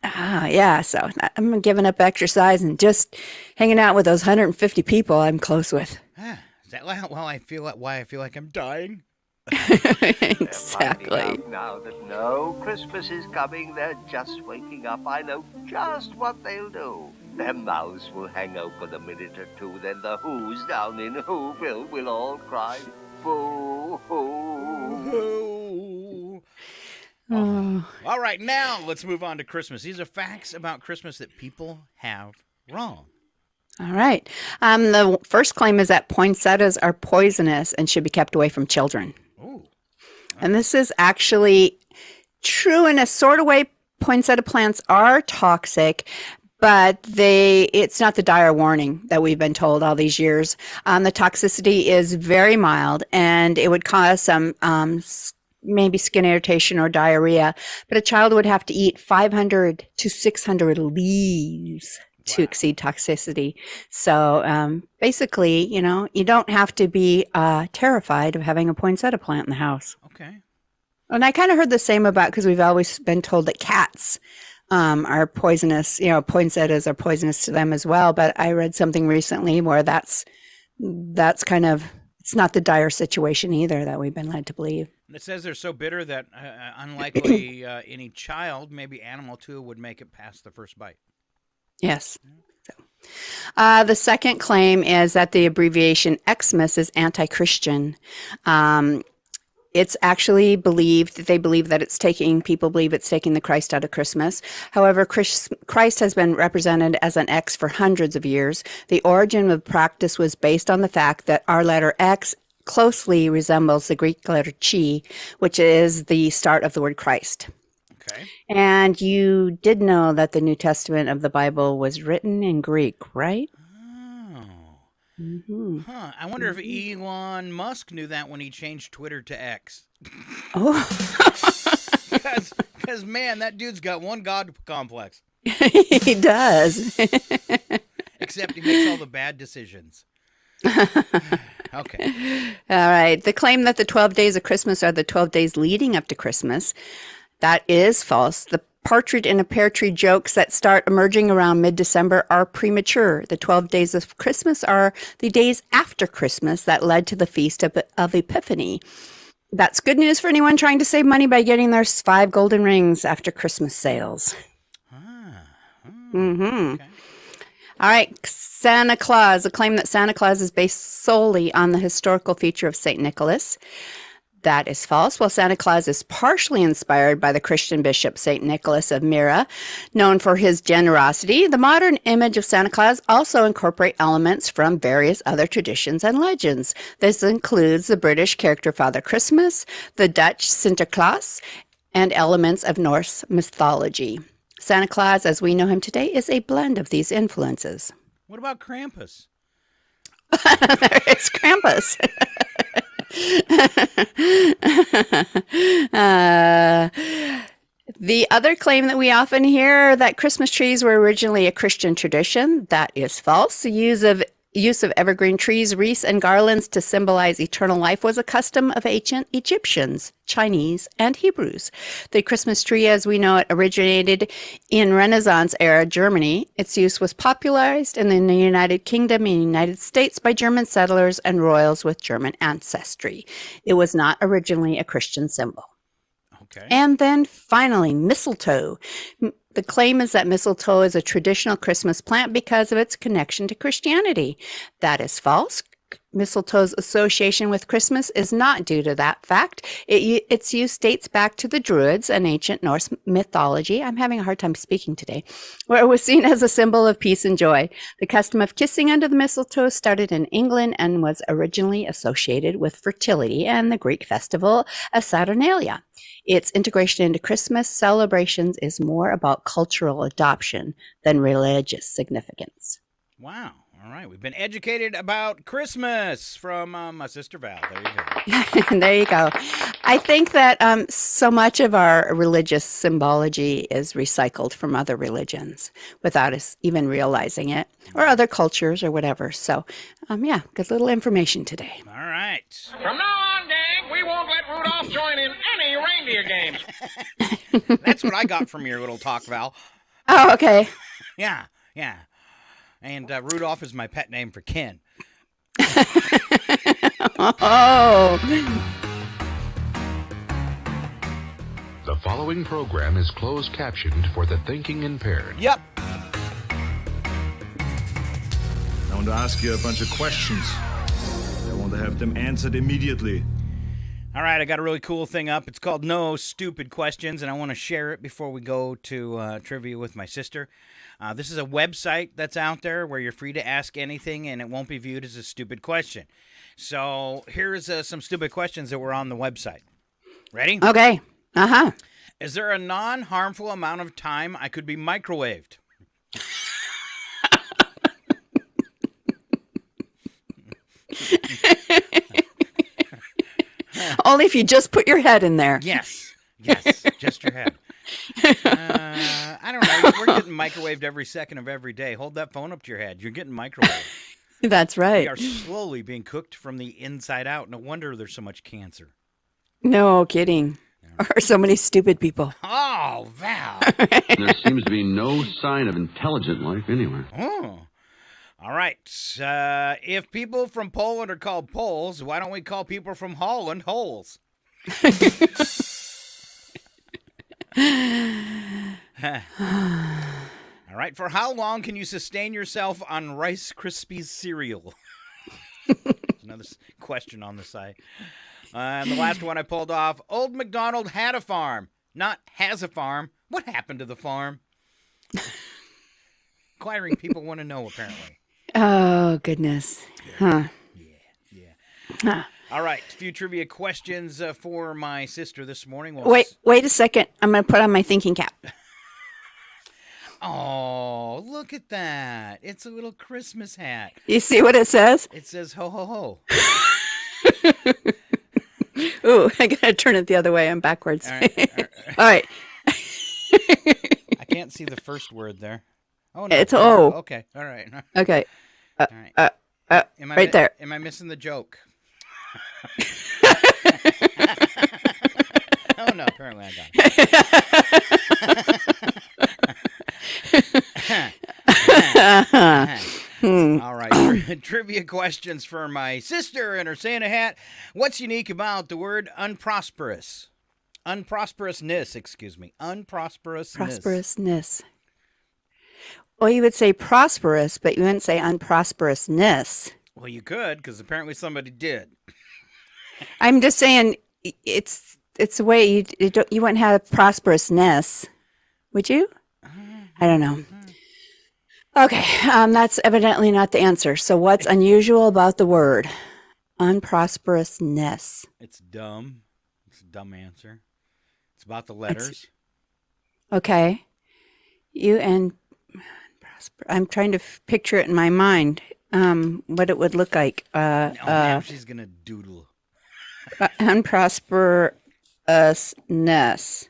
Yeah, so I'm giving up exercise and just hanging out with those 150 people I'm close with. Is that why I feel like I'm dying? Exactly. Now that no Christmas is coming, they're just waking up. I know just what they'll do. Their mouths will hang open a minute or two, then the Who's down in Whoville will all cry, boo-hoo. All right, now let's move on to Christmas. These are facts about Christmas that people have wrong. All right. The first claim is that poinsettias are poisonous and should be kept away from children. Ooh. And this is actually true in a sort of way. Poinsettia plants are toxic, but it's not the dire warning that we've been told all these years. The toxicity is very mild, and it would cause some maybe skin irritation or diarrhea, but a child would have to eat 500 to 600 leaves to exceed toxicity. So basically, you don't have to be terrified of having a poinsettia plant in the house. Okay. And I kind of heard the same because we've always been told that cats are poisonous, poinsettias are poisonous to them as well. But I read something recently where that's kind of, it's not the dire situation either that we've been led to believe. It says they're so bitter that unlikely any child, maybe animal too, would make it past the first bite. Yes. So, the second claim is that the abbreviation Xmas is anti-Christian. It's actually people believe that it's taking the Christ out of Christmas. However, Christ has been represented as an X for hundreds of years. The origin of the practice was based on the fact that our letter X closely resembles the Greek letter chi, which is the start of the word Christ. Okay. And you did know that the New Testament of the Bible was written in Greek, right? Mm-hmm. Huh. I wonder if Elon Musk knew that when he changed Twitter to X. Oh. Because, man, that dude's got one God complex. He does. Except he makes all the bad decisions. Okay. All right. The claim that the 12 days of Christmas are the 12 days leading up to Christmas, that is false. The partridge in a pear tree jokes that start emerging around mid-December are premature. The 12 days of Christmas are the days after Christmas that led to the Feast of Epiphany. That's good news for anyone trying to save money by getting their 5 golden rings after Christmas sales. Okay. All right, Santa Claus, a claim that Santa Claus is based solely on the historical feature of St. Nicholas. That is false. While Santa Claus is partially inspired by the Christian bishop St. Nicholas of Myra, known for his generosity, the modern image of Santa Claus also incorporates elements from various other traditions and legends. This includes the British character Father Christmas, the Dutch Sinterklaas, and elements of Norse mythology. Santa Claus, as we know him today, is a blend of these influences. What about Krampus? It's Krampus. The other claim that we often hear that Christmas trees were originally a Christian tradition, that is false. The use of evergreen trees, wreaths, and garlands to symbolize eternal life was a custom of ancient Egyptians, Chinese, and Hebrews. The Christmas tree, as we know it, originated in Renaissance-era Germany. Its use was popularized in the United Kingdom and United States by German settlers and royals with German ancestry. It was not originally a Christian symbol. Okay. And then finally, mistletoe. The claim is that mistletoe is a traditional Christmas plant because of its connection to Christianity. That is false. Mistletoe's association with Christmas is not due to that fact. Its use dates back to the Druids and ancient Norse mythology. I'm having a hard time speaking today, where it was seen as a symbol of peace and joy. The custom of kissing under the mistletoe started in England and was originally associated with fertility and the Greek festival of Saturnalia. Its integration into Christmas celebrations is more about cultural adoption than religious significance. Wow. All right. We've been educated about Christmas from my sister Val. There you go. There you go. I think that so much of our religious symbology is recycled from other religions without us even realizing it, or other cultures or whatever. So, yeah, good little information today. All right. From now on, gang, we won't let Rudolph join in any reindeer games. That's what I got from your little talk, Val. Oh, okay. Yeah. And Rudolph is my pet name for Ken. Oh. The following program is closed captioned for the thinking impaired. Yep. I want to ask you a bunch of questions. I want to have them answered immediately. All right, I got a really cool thing up. It's called No Stupid Questions, and I want to share it before we go to trivia with my sister. This is a website that's out there where you're free to ask anything, and it won't be viewed as a stupid question. So here's some stupid questions that were on the website. Ready? Okay. Uh-huh. Is there a non-harmful amount of time I could be microwaved? Only if you just put your head in there. Yes, just your head. I don't know. We're getting microwaved every second of every day. Hold that phone up to your head. You're getting microwaved. That's right. We are slowly being cooked from the inside out. No wonder there's so much cancer. No kidding. There are so many stupid people. Oh, Val. There seems to be no sign of intelligent life anywhere. Oh. All right. If people from Poland are called Poles, why don't we call people from Holland holes? All right. For how long can you sustain yourself on Rice Krispies cereal? Another question on the site. And the last one I pulled off. Old MacDonald had a farm, not has a farm. What happened to the farm? Inquiring people want to know, apparently. Oh, goodness. Huh. Yeah. Huh. All right. A few trivia questions for my sister this morning. Wait a second. I'm going to put on my thinking cap. Oh, look at that. It's a little Christmas hat. You see what it says? It says ho, ho, ho. Ooh, I got to turn it the other way. I'm backwards. All right. I can't see the first word there. Oh, no. It's O. Okay. All right. Okay. All right. Right there. Am I missing the joke? Oh, no, apparently I got it. All right, trivia questions for my sister and her Santa hat. What's unique about the word unprosperous? Unprosperousness, excuse me. Unprosperousness. Prosperousness. Well, you would say prosperous, but you wouldn't say unprosperousness. Well, you could, because apparently somebody did. I'm just saying it's the way you wouldn't have prosperousness, would you? I don't know. Okay, that's evidently not the answer. So what's unusual about the word unprosperousness? It's dumb. It's a dumb answer. It's about the letters. Okay. I'm trying to picture it in my mind, what it would look like. Now she's going to doodle. Unprosperousness.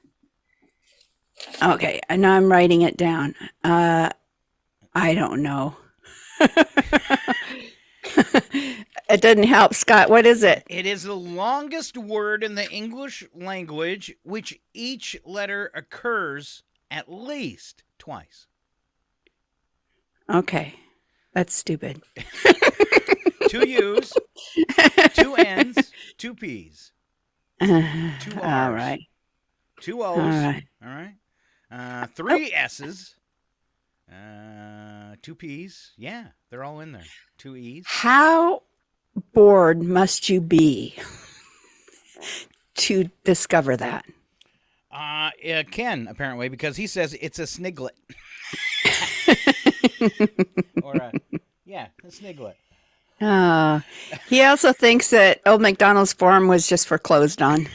Okay, and now I'm writing it down. I don't know. It doesn't help, Scott. What is it? It is the longest word in the English language, which each letter occurs at least twice. Okay, that's stupid. 2 U's, 2 N's, 2 P's, 2 R's, All right. 2 O's, all right. 3 S's, 2 P's. Yeah, they're all in there. 2 E's. How bored must you be to discover that? Ken, apparently, because he says it's a sniglet. Or a sniglet. He also thinks that Old MacDonald's farm was just foreclosed on.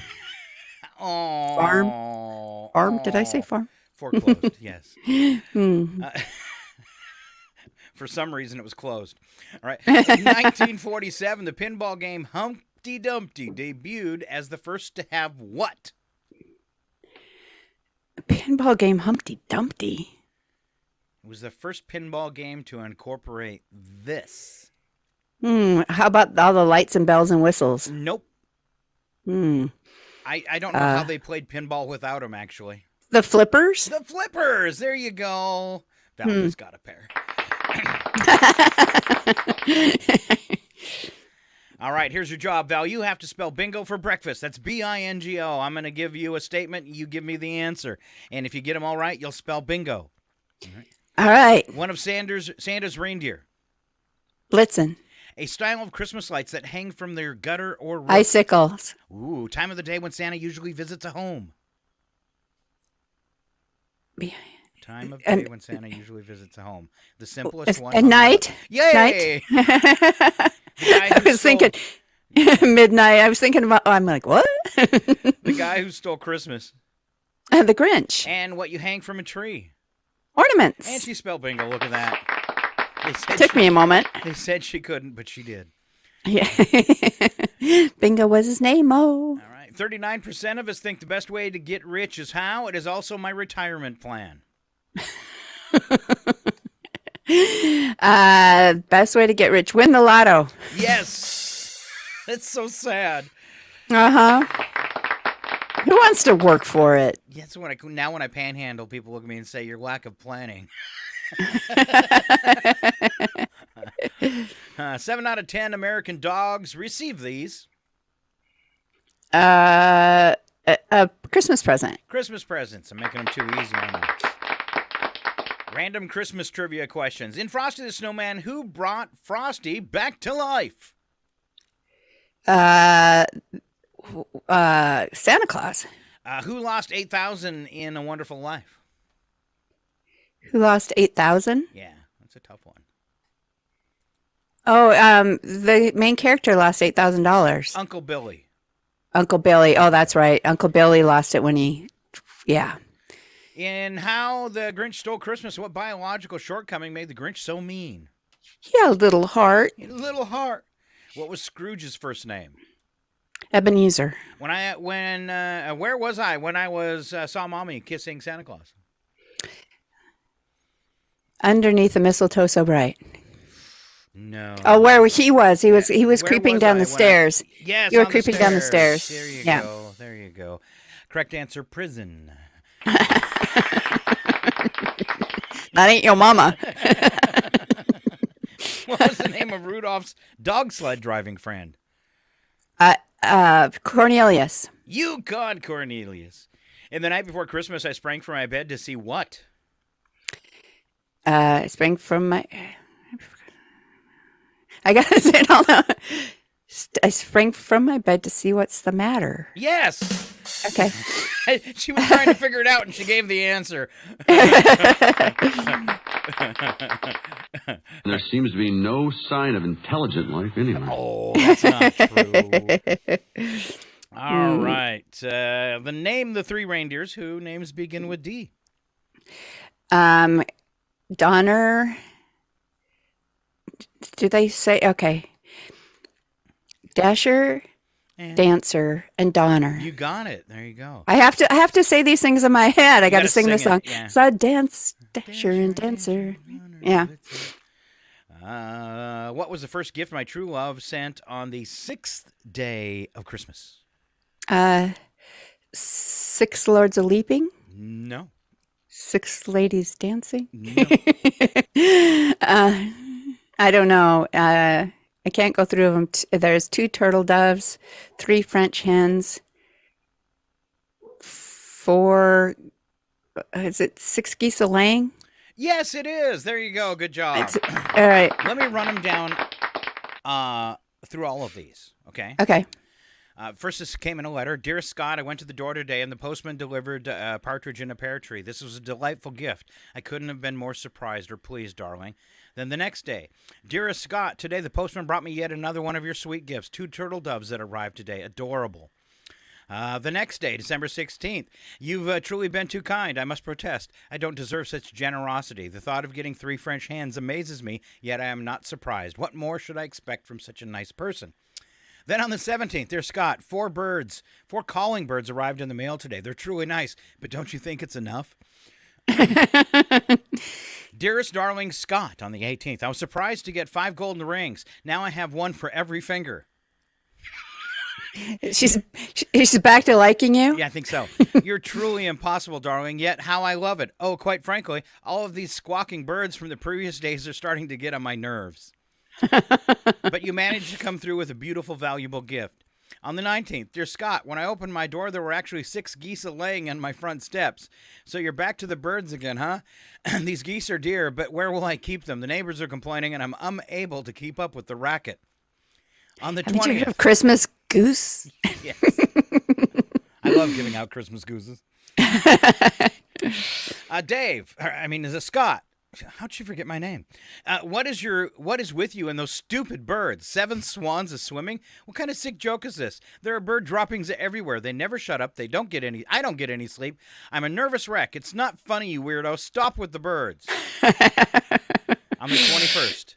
Oh, farm? Did I say farm? Foreclosed, yes. For some reason, it was closed. All right. In 1947, the pinball game Humpty Dumpty debuted as the first to have what? Pinball game Humpty Dumpty. It was the first pinball game to incorporate this. How about all the lights and bells and whistles? Nope. I don't know how they played pinball without them, actually. The flippers? The flippers! There you go. Val just got a pair. All right, here's your job, Val. You have to spell bingo for breakfast. That's B-I-N-G-O. I'm going to give you a statement. You give me the answer. And if you get them all right, you'll spell bingo. All right. One of Santa's reindeer. Blitzen. A style of Christmas lights that hang from their gutter or roof. Icicles. Ooh, time of the day when Santa usually visits a home. Time of day when Santa usually visits a home. The simplest one. At night? Yay! I was thinking midnight. I was thinking about, I'm like, what? The guy who stole Christmas. The Grinch. And what you hang from a tree. Ornaments. And she spelled bingo. Look at that. Took me a moment. They said she couldn't, but she did. Yeah. Bingo was his name, All right. 39% of us think the best way to get rich is how? It is also my retirement plan. Best way to get rich. Win the lotto. Yes. It's so sad. Uh-huh. Who wants to work for it? Yes, when I panhandle, people look at me and say, your lack of planning. 7 out of 10 American dogs receive these. A Christmas present. Christmas presents. I'm making them too easy on them. Random Christmas trivia questions. In Frosty the Snowman, who brought Frosty back to life? Santa Claus. Who lost 8,000 in A Wonderful Life? Who lost 8,000? Yeah, that's a tough one. Oh, the main character lost $8,000. Uncle Billy. Uncle Billy. Oh, that's right. Uncle Billy lost it when yeah. In How the Grinch Stole Christmas, what biological shortcoming made the Grinch so mean? He had a little heart. A little heart. What was Scrooge's first name? Ebenezer. Where was I when I saw Mommy kissing Santa Claus? Underneath the mistletoe so bright. No. Oh, where he was creeping down the stairs. Yes, you were creeping down the stairs. There you yeah. go. There you go. Correct answer, prison. That ain't your mama. What was the name of Rudolph's dog sled driving friend? Cornelius. You got Cornelius. And the night before Christmas, I sprang from my bed to see what? I sprang from my... I gotta say it all out. I sprang from my bed to see what's the matter. Yes. Okay. She was trying to figure it out, and she gave the answer. There seems to be no sign of intelligent life anywhere. Oh, that's not true. All right. The name the three reindeers whose names begin with D. Donner. Do they say okay? Dasher, Dancer, and Donner. You got it. There you go. I have to say these things in my head. I got to sing the song. Yeah. So dance, Dasher, and Dancer. Yeah. What was the first gift my true love sent on the 6th day of Christmas? 6 Lords of Leaping. No. 6 Ladies Dancing. No. I don't know. I can't go through them. There's 2 turtle doves, 3 French hens, 4. Is it 6 geese a laying? Yes, it is. There you go. Good job. All right. Let me run them down through all of these. Okay. Okay. First, this came in a letter. Dear Scott, I went to the door today, and the postman delivered a partridge in a pear tree. This was a delightful gift. I couldn't have been more surprised or pleased, darling. Then the next day, Dearest Scott, today the postman brought me yet another one of your sweet gifts, 2 turtle doves that arrived today. Adorable. The next day, December 16th, you've truly been too kind. I must protest. I don't deserve such generosity. The thought of getting 3 French hens amazes me, yet I am not surprised. What more should I expect from such a nice person? Then on the 17th, dear Scott, 4 calling birds arrived in the mail today. They're truly nice, but don't you think it's enough? Dearest darling Scott, on the 18th, I was surprised to get 5 golden rings. Now I have 1 for every finger. She's back to liking you? Yeah, I think so. You're truly impossible, darling, yet how I love it. Oh, quite frankly, all of these squawking birds from the previous days are starting to get on my nerves. But you managed to come through with a beautiful, valuable gift. On the 19th, dear Scott, when I opened my door, there were actually 6 geese laying on my front steps. So you're back to the birds again, huh? These geese are dear, but where will I keep them? The neighbors are complaining, and I'm unable to keep up with the racket. On the 20th. Haven't you heard of Christmas goose? Yes. I love giving out Christmas gooses. Dave, is it Scott? How'd you forget my name? What is with you and those stupid birds? 7 swans swimming? What kind of sick joke is this? There are bird droppings everywhere. They never shut up. I don't get any sleep. I'm a nervous wreck. It's not funny, you weirdo. Stop with the birds. On the 21st.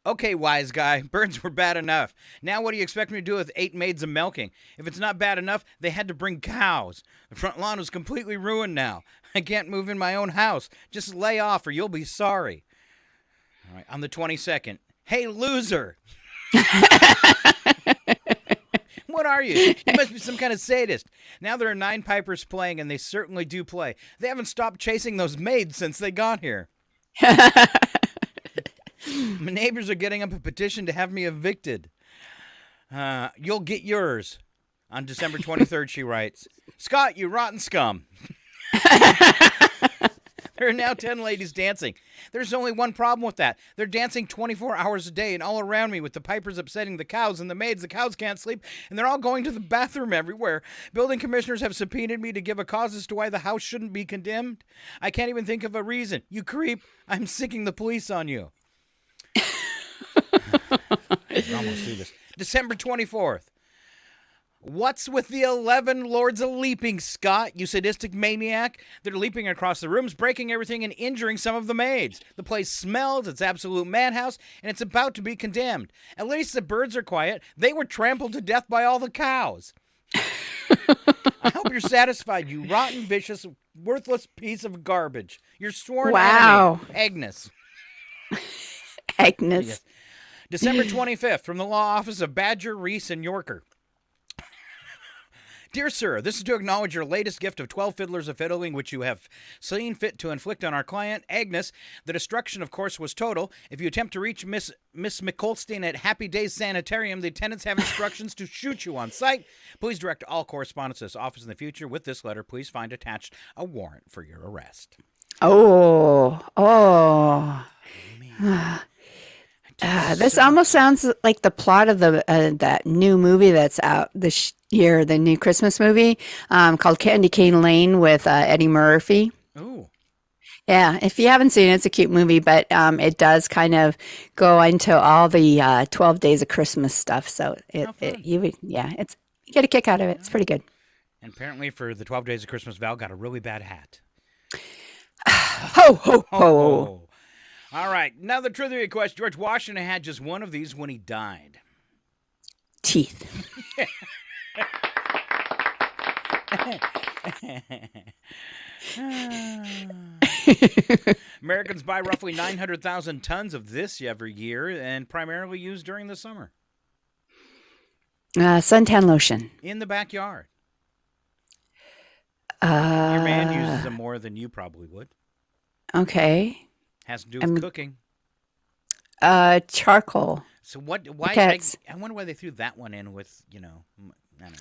Okay, wise guy, birds were bad enough. Now what do you expect me to do with 8 maids of milking? If it's not bad enough, they had to bring cows. The front lawn was completely ruined now. I can't move in my own house. Just lay off or you'll be sorry. All right, on the 22nd. Hey, loser. What are you? You must be some kind of sadist. Now there are 9 pipers playing, and they certainly do play. They haven't stopped chasing those maids since they got here. My neighbors are getting up a petition to have me evicted. You'll get yours. On December 23rd, she writes, Scott, you rotten scum. There are now 10 ladies dancing. There's only one problem with that. They're dancing 24 hours a day and all around me with the pipers upsetting the cows and the maids. The cows can't sleep, and they're all going to the bathroom everywhere. Building commissioners have subpoenaed me to give a cause as to why the house shouldn't be condemned. I can't even think of a reason. You creep. I'm sicking the police on you. We're almost through this. December 24th. What's with the 11 lords of leaping, Scott, you sadistic maniac? They're leaping across the rooms, breaking everything and injuring some of the maids. The place smells, it's absolute madhouse, and it's about to be condemned. At least the birds are quiet. They were trampled to death by all the cows. I hope you're satisfied, you rotten, vicious, worthless piece of garbage. You're sworn enemy, Agnes. Agnes. Yes. December 25th, from the law office of Badger, Reese, and Yorker. Dear sir, this is to acknowledge your latest gift of 12 fiddlers of fiddling, which you have seen fit to inflict on our client, Agnes. The destruction, of course, was total. If you attempt to reach Miss McColstein at Happy Days Sanitarium, the attendants have instructions to shoot you on sight. Please direct all correspondence to this office in the future. With this letter, please find attached a warrant for your arrest. Oh. This almost sounds like the plot of that new movie that's out this year, the new Christmas movie called Candy Cane Lane with Eddie Murphy. Ooh. Yeah, if you haven't seen it, it's a cute movie, but it does kind of go into all the 12 Days of Christmas stuff. So you get a kick out of it. It's pretty good. And apparently for the 12 Days of Christmas, Val got a really bad hat. Ho, ho, ho. All right, now the trivia question. George Washington had just one of these when he died. Teeth. Americans buy roughly 900,000 tons of this every year and primarily used during the summer. Suntan lotion. In the backyard. Your man uses them more than you probably would. Okay. Has to do with cooking. Charcoal. So what? Why? I wonder why they threw that one in with, I don't know.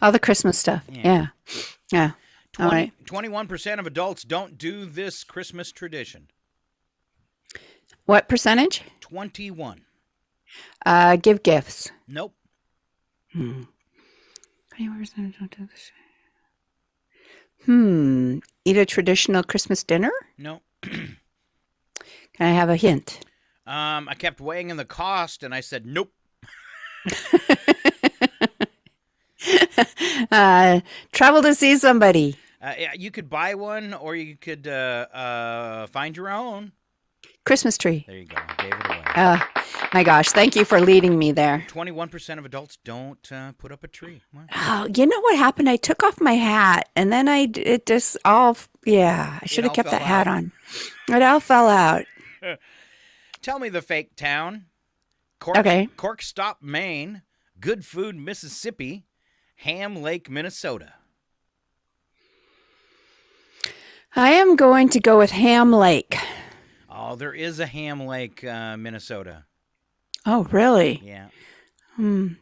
All the Christmas stuff. Yeah. 21% of adults don't do this Christmas tradition. What percentage? 21. Give gifts. Nope. 21% don't do this. Eat a traditional Christmas dinner? No. Can I have a hint? I kept weighing in the cost, and I said, nope. Travel to see somebody. You could buy one, or you could find your own. Christmas tree. There you go. Gave it away. My gosh, thank you for leading me there. 21% of adults don't put up a tree. Wow. Oh, you know what happened? I took off my hat, and then I should have kept that hat on. It all fell out. Tell me the fake town. Corkstop, Maine. Good Food, Mississippi. Ham Lake, Minnesota. I am going to go with Ham Lake. Oh, there is a Ham Lake, Minnesota. Oh, really? Yeah. The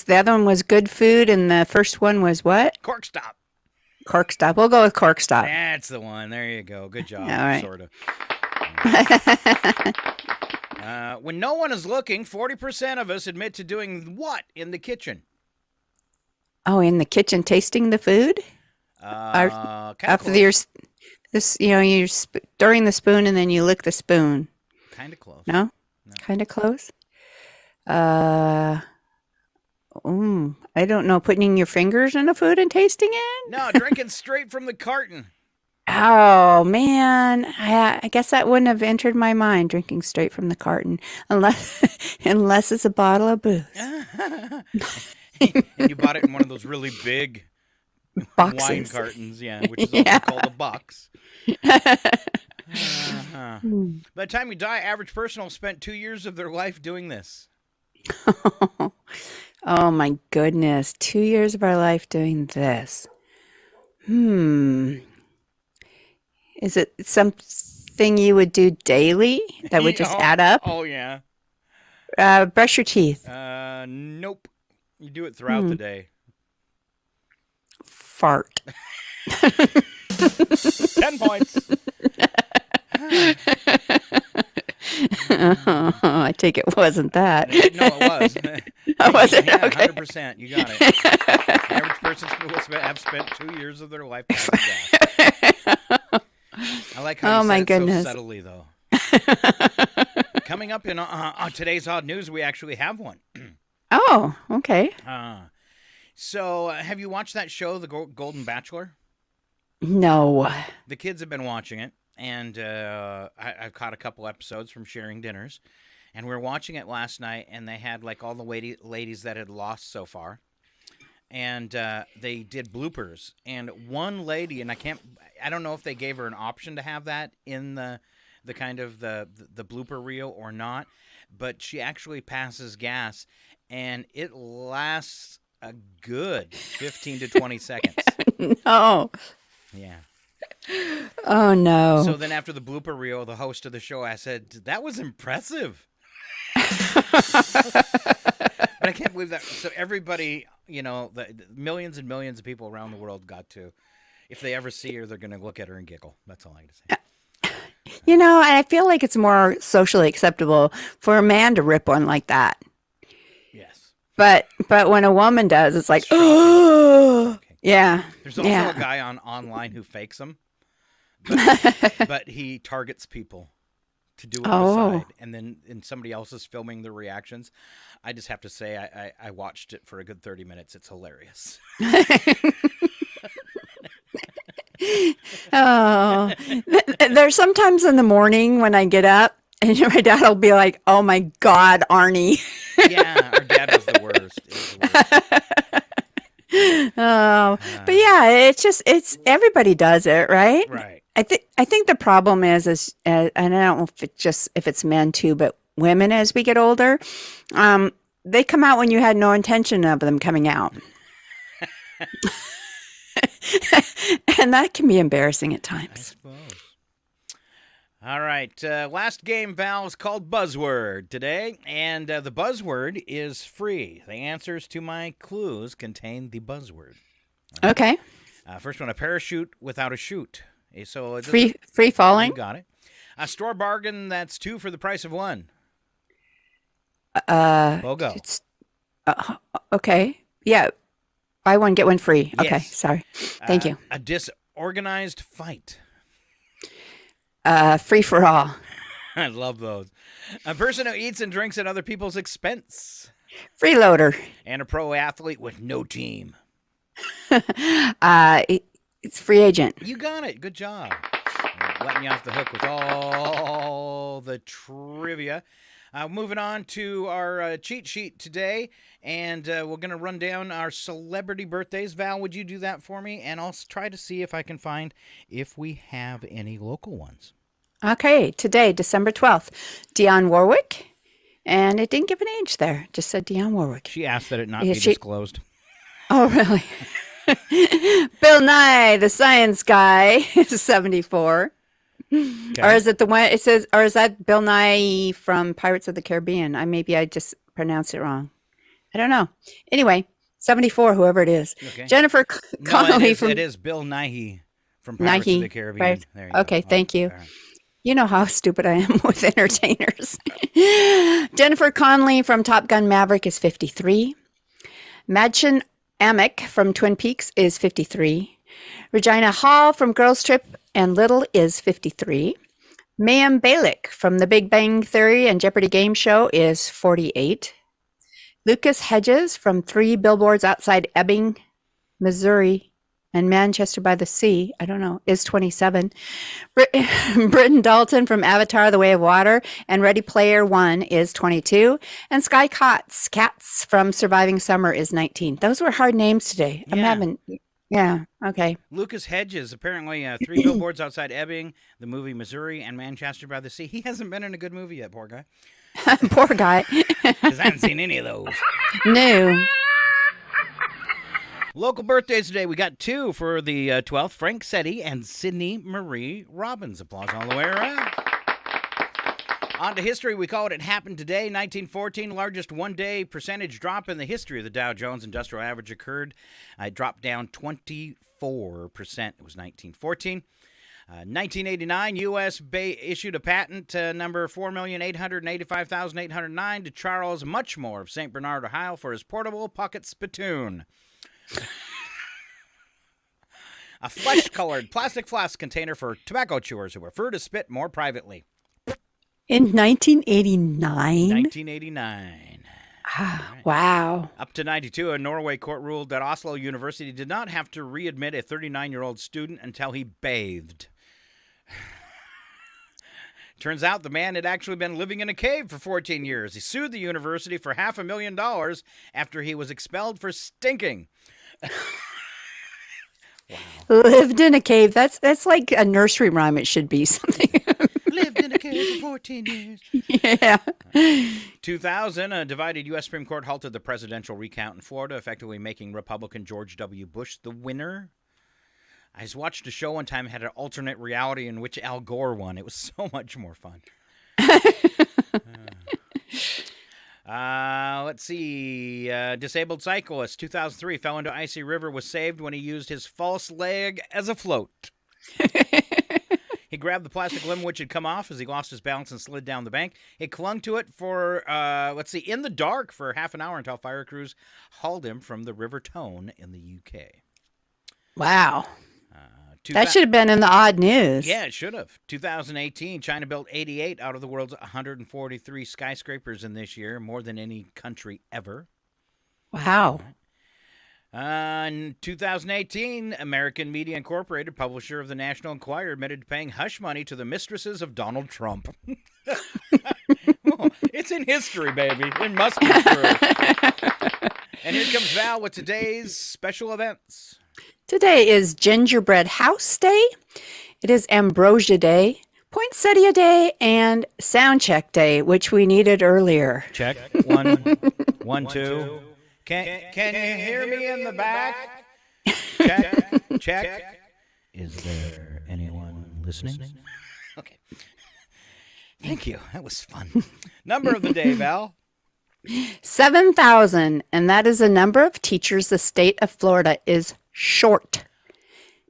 other one was Good Food, and the first one was what? Corkstop. Corkstop. We'll go with Corkstop. That's the one. There you go. Good job. All right. Sort of. When no one is looking, 40% of us admit to doing what in the kitchen? Oh, in the kitchen, tasting the food? You're stirring the spoon and then you lick the spoon. Kind of close. No? Kind of close? I don't know. Putting your fingers in the food and tasting it? No, drinking straight from the carton. Oh, man. I guess that wouldn't have entered my mind, drinking straight from the carton, unless it's a bottle of booze. And you bought it in one of those really big boxes. Wine cartons, which is also called a box. By the time you die, average person will spend 2 years of their life doing this. Oh, my goodness. 2 years of our life doing this. Is it something you would do daily that would just add up? Oh, yeah. Brush your teeth. Nope. You do it throughout the day. Fart. 10 points. I take it wasn't that. No, it was. Oh, was it? Yeah, Okay. 100%. You got it. Average person have spent 2 years of their life doing that. I like how you said it so subtly, though. Coming up in on today's Odd News, we actually have one. Oh, okay. So, have you watched that show, The Golden Bachelor? No. The kids have been watching it, and I've caught a couple episodes from sharing dinners. And we were watching it last night, and they had like all the ladies that had lost so far. And they did bloopers. And one lady, and I don't know if they gave her an option to have that in the kind of the blooper reel or not, but she actually passes gas, and it lasts a good 15 to 20 seconds. No. Yeah. Oh, no. So then after the blooper reel, the host of the show, I said, that was impressive. But I can't believe that. So everybody, the millions and millions of people around the world got to, if they ever see her, they're going to look at her and giggle. That's all I got to say. I feel like it's more socially acceptable for a man to rip one like that. Yes. But when a woman does, it's like, oh, yeah. There's also a guy online who fakes them, but he targets people to do it beside, and then somebody else is filming the reactions. I just have to say, I watched it for a good 30 minutes. It's hilarious. Oh, there's sometimes in the morning when I get up and my dad will be like, oh my God, Arnie. Yeah, our dad was the worst. Oh, but yeah, it's everybody does it, right? Right. I think the problem is and I don't know if it's men too, but women as we get older, they come out when you had no intention of them coming out. And that can be embarrassing at times. All right. Last game, Val, is called Buzzword today. And the buzzword is free. The answers to my clues contain the buzzword. Right. Okay. First one, a parachute without a chute. So free falling? You got it. A store bargain that's 2 for the price of 1. BOGO. Okay. Yeah. Buy one, get one free. Yes. Okay, sorry. Thank you. A disorganized fight. Free for all. I love those. A person who eats and drinks at other people's expense. Freeloader. And a pro athlete with no team. It's free agent. You got it. Good job. Letting you off the hook with all the trivia. Moving on to our cheat sheet today, and we're going to run down our celebrity birthdays. Val, would you do that for me? And I'll try to see if I can find if we have any local ones. Okay, today, December 12th, Dionne Warwick, and it didn't give an age there. Just said Dionne Warwick. She asked that it not be disclosed. Oh, really? Bill Nye, the science guy, is 74. Okay. Or is it the one it says, or is that Bill Nye from Pirates of the Caribbean? Maybe I just pronounced it wrong. I don't know. Anyway, 74, whoever it is. Okay. Jennifer Connelly it is Bill Nighy from Pirates of the Caribbean. Right. There you go. Thank you. Right. You know how stupid I am with entertainers. Jennifer Connelly from Top Gun Maverick is 53. Madchen Amick from Twin Peaks is 53. Regina Hall from Girls Trip and Little is 53. Mayim Bialik from The Big Bang Theory and Jeopardy Game Show is 48. Lucas Hedges from 3 Billboards Outside Ebbing, Missouri, and Manchester by the Sea, is 27. Britton Dalton from Avatar, The Way of Water, and Ready Player One is 22. And Sky Katz from Surviving Summer is 19. Those were hard names today. Yeah. Yeah, okay. Lucas Hedges, apparently 3 Billboards Outside Ebbing, the movie Missouri, and Manchester by the Sea. He hasn't been in a good movie yet, poor guy. Poor guy. Because I haven't seen any of those. No. Local birthdays today. We got 2 for the 12th. Frank Setti and Sydney Marie Robbins. Applause all the way around. On to history. We call it Happened Today. 1914, largest one-day percentage drop in the history of the Dow Jones Industrial Average occurred. It dropped down 24%. It was 1914. 1989, U.S. issued a patent number 4,885,809 to Charles Muchmore of St. Bernard, Ohio, for his portable pocket spittoon. A flesh-colored plastic flask container for tobacco chewers who prefer to spit more privately. In 1989? 1989. Right. Wow. Up to 92, a Norway court ruled that Oslo University did not have to readmit a 39-year-old student until he bathed. Turns out the man had actually been living in a cave for 14 years. He sued the university for $500,000 after he was expelled for stinking. Wow. Lived in a cave. That's like a nursery rhyme. It should be something. Lived in a cave for 14 years. Yeah. 2000, a divided U.S. Supreme Court halted the presidential recount in Florida, effectively making Republican George W. Bush the winner. I just watched a show one time that had an alternate reality in which Al Gore won. It was so much more fun. Let's see. Disabled cyclist, 2003, fell into icy river, was saved when he used his false leg as a float. He grabbed the plastic limb which had come off as he lost his balance and slid down the bank. He clung to it for, in the dark for half an hour until fire crews hauled him from the River Tone in the UK. Wow. That should have been in the odd news. Yeah, it should have. 2018, China built 88 out of the world's 143 skyscrapers in this year, more than any country ever. Wow. In 2018, American Media Incorporated, publisher of the National Enquirer, admitted to paying hush money to the mistresses of Donald Trump. Oh, it's in history, baby. It must be true. And here comes Val with today's special events. Today is Gingerbread House Day. It is Ambrosia Day, Poinsettia Day, and Soundcheck Day, which we needed earlier. Check. One, two. Can you hear me in the back? Check. Is there anyone listening? Okay. Thank you. That was fun. Number of the day, Val. 7,000, and that is the number of teachers the state of Florida is short.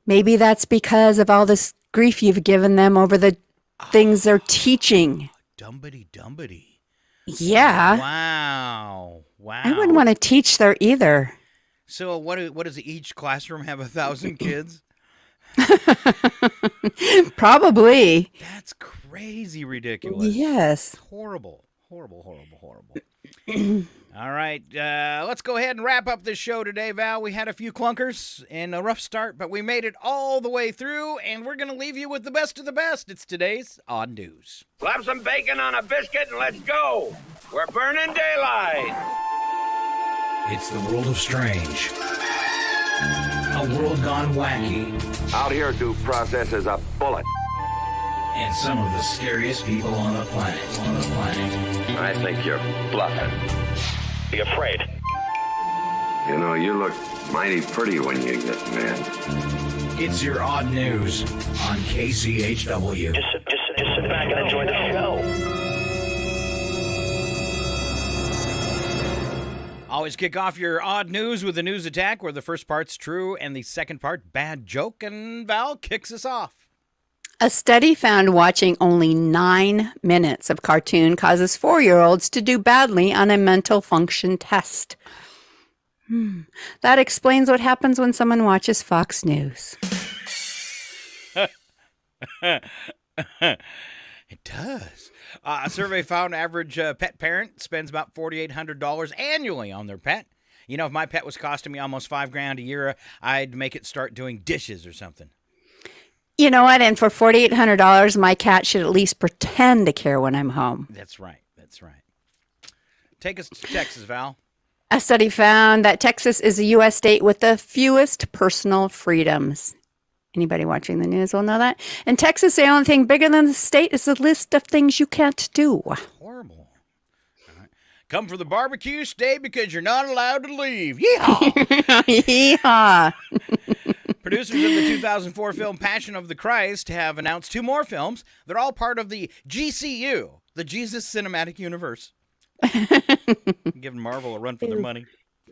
Maybe that's because of all this grief you've given them over the things they're teaching. Dumbity. Yeah. Wow. I wouldn't want to teach there either. So what does each classroom have 1,000 kids? Probably. That's crazy ridiculous. Yes. Horrible. All right, let's go ahead and wrap up this show today, Val. We had a few clunkers and a rough start, but we made it all the way through, and we're going to leave you with the best of the best. It's today's Odd News. Slap some bacon on a biscuit and let's go. We're burning daylight. It's the world of strange. A world gone wacky. Out here, due process is a bullet. And some of the scariest people on the planet. I think you're bluffing. Be afraid. You know, you look mighty pretty when you get mad. It's your Odd News on KCHW. Just sit back and enjoy the show. Always kick off your Odd News with a news attack where the first part's true and the second part bad joke, and Val kicks us off. A study found watching only 9 minutes of cartoon causes 4-year-olds to do badly on a mental function test. That explains what happens when someone watches Fox News. It does. A survey found average pet parent spends about $4,800 annually on their pet. You know, if my pet was costing me almost $5,000 a year, I'd make it start doing dishes or something. You know what? And for $4,800, my cat should at least pretend to care when I'm home. That's right. Take us to Texas, Val. A study found that Texas is the U.S. state with the fewest personal freedoms. Anybody watching the news will know that. In Texas, the only thing bigger than the state is the list of things you can't do. Horrible. All right. Come for the barbecue, stay because you're not allowed to leave. Yeehaw! Yeehaw! Producers of the 2004 film Passion of the Christ have announced 2 more films. They're all part of the GCU, the Jesus Cinematic Universe. Giving Marvel a run for their money.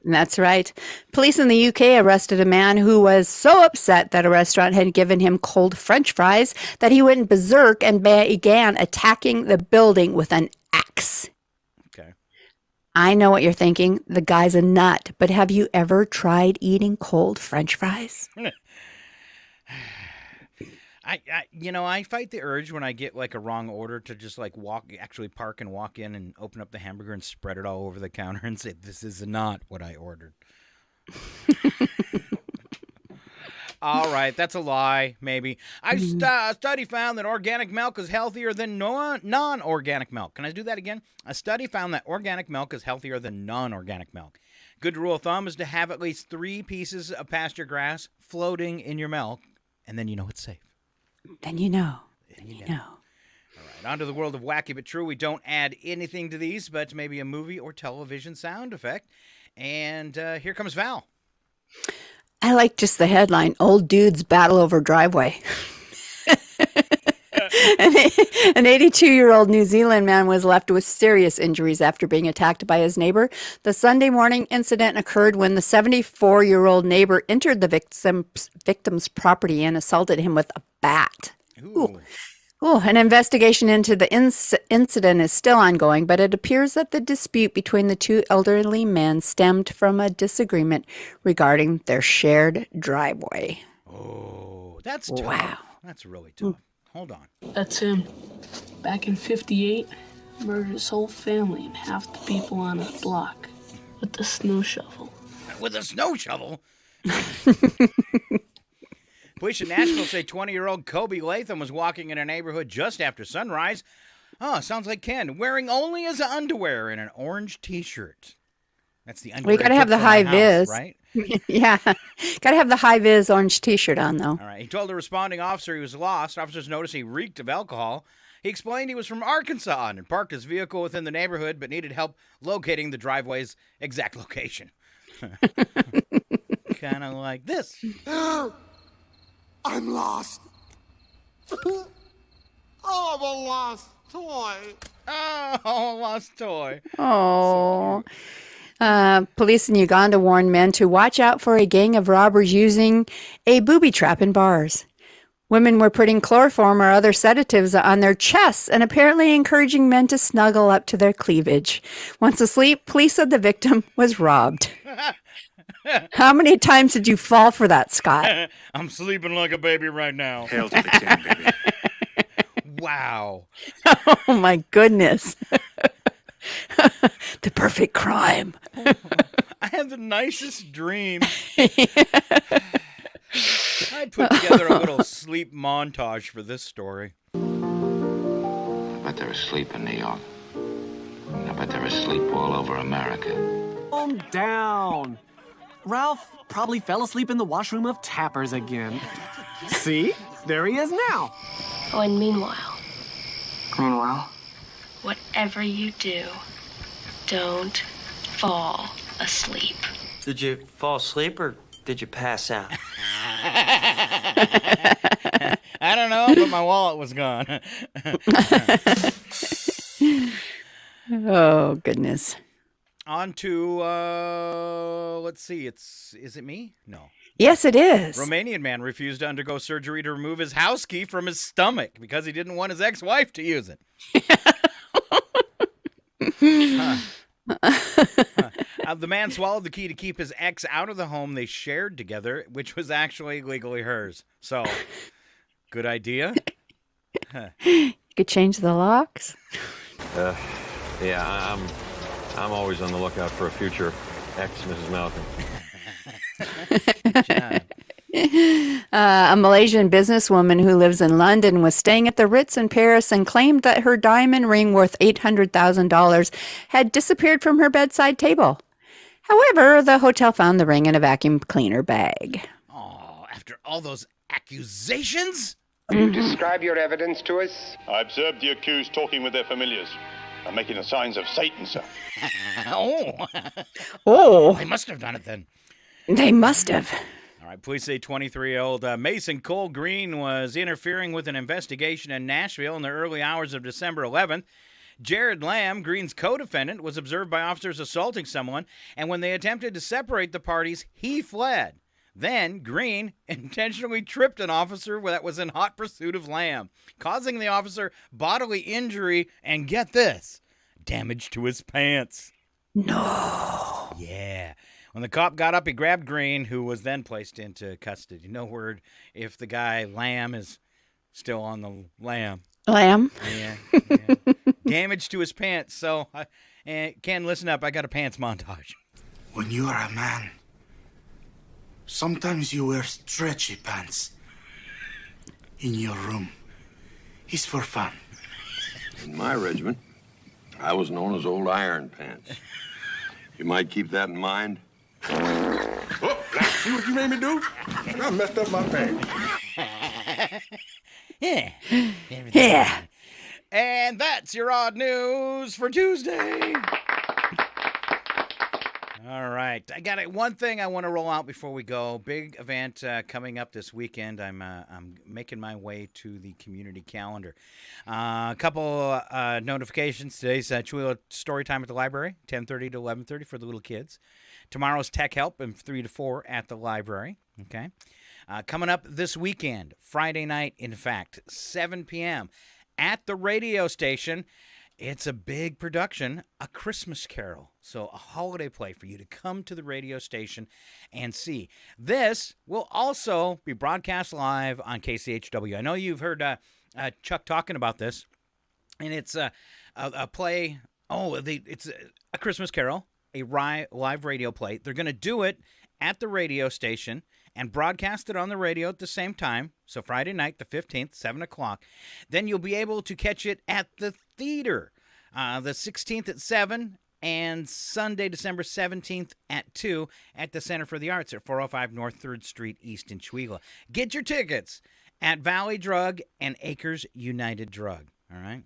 That's right. Police in the UK arrested a man who was so upset that a restaurant had given him cold French fries that he went berserk and began attacking the building with an axe. Okay. I know what you're thinking. The guy's a nut. But have you ever tried eating cold French fries? I fight the urge when I get like a wrong order to just like park and walk in and open up the hamburger and spread it all over the counter and say, this is not what I ordered. All right, that's a lie, maybe. A study found that organic milk is healthier than non-organic milk. Can I do that again? A study found that organic milk is healthier than non-organic milk. Good rule of thumb is to have at least 3 pieces of pasture grass floating in your milk, and then you know it's safe. Then you know. Then you know. All right. And on to the world of wacky but true. We don't add anything to these, but maybe a movie or television sound effect. And here comes Val. I like just the headline, Old Dudes Battle Over Driveway. An 82-year-old New Zealand man was left with serious injuries after being attacked by his neighbor. The Sunday morning incident occurred when the 74-year-old neighbor entered the victim's property and assaulted him with a bat. Ooh. Ooh, an investigation into the incident is still ongoing, but it appears that the dispute between the two elderly men stemmed from a disagreement regarding their shared driveway. Oh, that's tough. Wow. That's really tough. Hold on. That's him. Back in '58, murdered his whole family and half the people on the block with a snow shovel. With a snow shovel? Police in Nashville say 20-year-old Kobe Latham was walking in a neighborhood just after sunrise. Oh, sounds like Ken. Wearing only his underwear and an orange T-shirt. That's the underwear. We got to have the high vis, right? Yeah, got to have the high vis orange T-shirt on, though. All right. He told the responding officer he was lost. Officers noticed he reeked of alcohol. He explained he was from Arkansas and parked his vehicle within the neighborhood, but needed help locating the driveway's exact location. Kind of like this. I'm lost. Oh, I'm a lost toy. Oh, a lost toy. Oh. Police in Uganda warned men to watch out for a gang of robbers using a booby trap in bars. Women were putting chloroform or other sedatives on their chests and apparently encouraging men to snuggle up to their cleavage. Once asleep, police said the victim was robbed. How many times did you fall for that, Scott? I'm sleeping like a baby right now. Hail to the king, baby. Wow. Oh, my goodness. The perfect crime. I had the nicest dream. I put together a little sleep montage for this story. I bet they're asleep in New York. I bet they're asleep all over America. Calm down. Ralph probably fell asleep in the washroom of Tappers again. See? There he is now. Oh, and meanwhile, whatever you do, don't fall asleep. Did you fall asleep or did you pass out? I don't know, but my wallet was gone. Oh, goodness. On to, let's see, is it me? No. Yes, it is. Romanian man refused to undergo surgery to remove his house key from his stomach because he didn't want his ex-wife to use it. The man swallowed the key to keep his ex out of the home they shared together, which was actually legally hers. So, good idea. You could change the locks. Yeah, I'm always on the lookout for a future ex-Mrs. Malcolm. Good job. A Malaysian businesswoman who lives in London was staying at the Ritz in Paris and claimed that her diamond ring worth $800,000 had disappeared from her bedside table. However, the hotel found the ring in a vacuum cleaner bag. Oh, after all those accusations? Will you describe your evidence to us? I observed the accused talking with their familiars. I'm making the signs of Satan, sir. Oh. They must have done it then. They must have. All right, police say 23-year-old Mason Cole Green was interfering with an investigation in Nashville in the early hours of December 11th. Jared Lamb, Green's co-defendant, was observed by officers assaulting someone, and when they attempted to separate the parties, he fled. Then, Green intentionally tripped an officer that was in hot pursuit of Lamb, causing the officer bodily injury and, get this, damage to his pants. No. Yeah. When the cop got up, he grabbed Green, who was then placed into custody. No word if the guy, Lamb, is still on the lam. Lamb? Yeah. Damage to his pants. So, Ken, listen up. I got a pants montage. When you are a man, sometimes you wear stretchy pants in your room. It's for fun. In my regiment, I was known as Old Iron Pants. You might keep that in mind. Oh, see what you made me do? I messed up my pants. Yeah. Yeah. And that's your odd news for Tuesday. All right. I got one thing I want to roll out before we go. Big event coming up this weekend. I'm making my way to the community calendar. A couple notifications. Today's Chihuahua Story Time at the library, 10:30 to 11:30 for the little kids. Tomorrow's Tech Help from 3 to 4 at the library. Okay. Coming up this weekend, Friday night, in fact, 7 p.m. at the radio station. It's a big production, A Christmas Carol. So a holiday play for you to come to the radio station and see. This will also be broadcast live on KCHW. I know you've heard Chuck talking about this, and it's a play. It's A Christmas Carol, a live radio play. They're going to do it at the radio station and broadcast it on the radio at the same time. So Friday night, the 15th, 7 o'clock. Then you'll be able to catch it at the theater, the 16th at 7, and Sunday, December 17th at 2 at the Center for the Arts at 405 North 3rd Street East in Chihuahua. Get your tickets at Valley Drug and Acres United Drug. All right?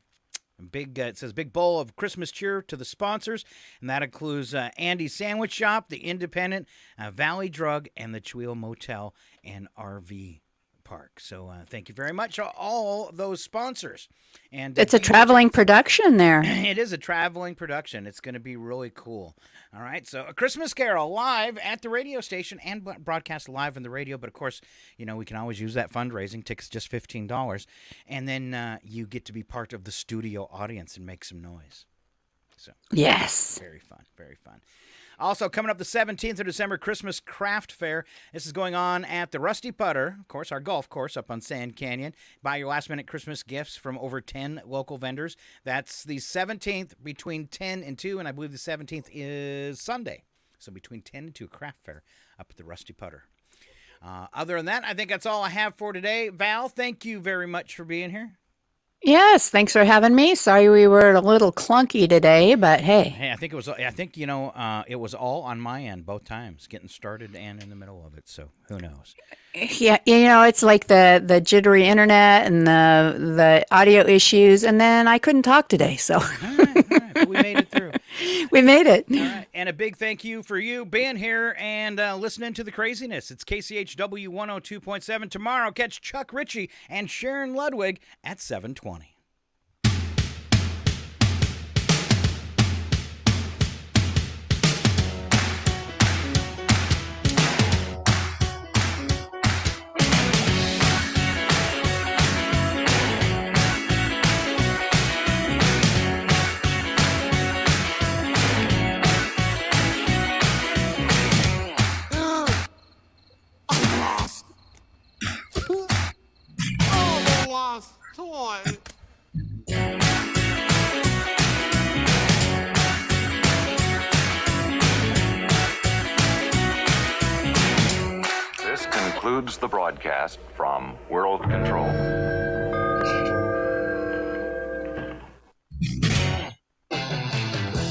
It says big bowl of Christmas cheer to the sponsors, and that includes Andy's Sandwich Shop, the Independent, Valley Drug, and the Chihuahua Motel and RV Park. So thank you very much, all those sponsors. And it's a traveling production there. It is a traveling production. It's going to be really cool. All right, so A Christmas Carol live at the radio station and broadcast live on the radio. But, of course, we can always use that fundraising. Tickets just $15. And then you get to be part of the studio audience and make some noise. So yes. Very fun, very fun. Also, coming up the 17th of December, Christmas Craft Fair. This is going on at the Rusty Putter, of course, our golf course up on Sand Canyon. Buy your last-minute Christmas gifts from over 10 local vendors. That's the 17th between 10 and 2, and I believe the 17th is Sunday. So between 10 and 2, Craft Fair up at the Rusty Putter. Other than that, I think that's all I have for today. Val, thank you very much for being here. Yes, thanks for having me. Sorry we were a little clunky today, but hey. Hey, I think it was all on my end both times, getting started and in the middle of it. So who knows? Yeah, it's like the jittery internet and the audio issues, and then I couldn't talk today. So all right, but we made it through. We made it. All right, and a big thank you for you being here and listening to the craziness. It's KCHW 102.7. Tomorrow, catch Chuck Ritchie and Sharon Ludwig at 7:20. This concludes the broadcast from World Control.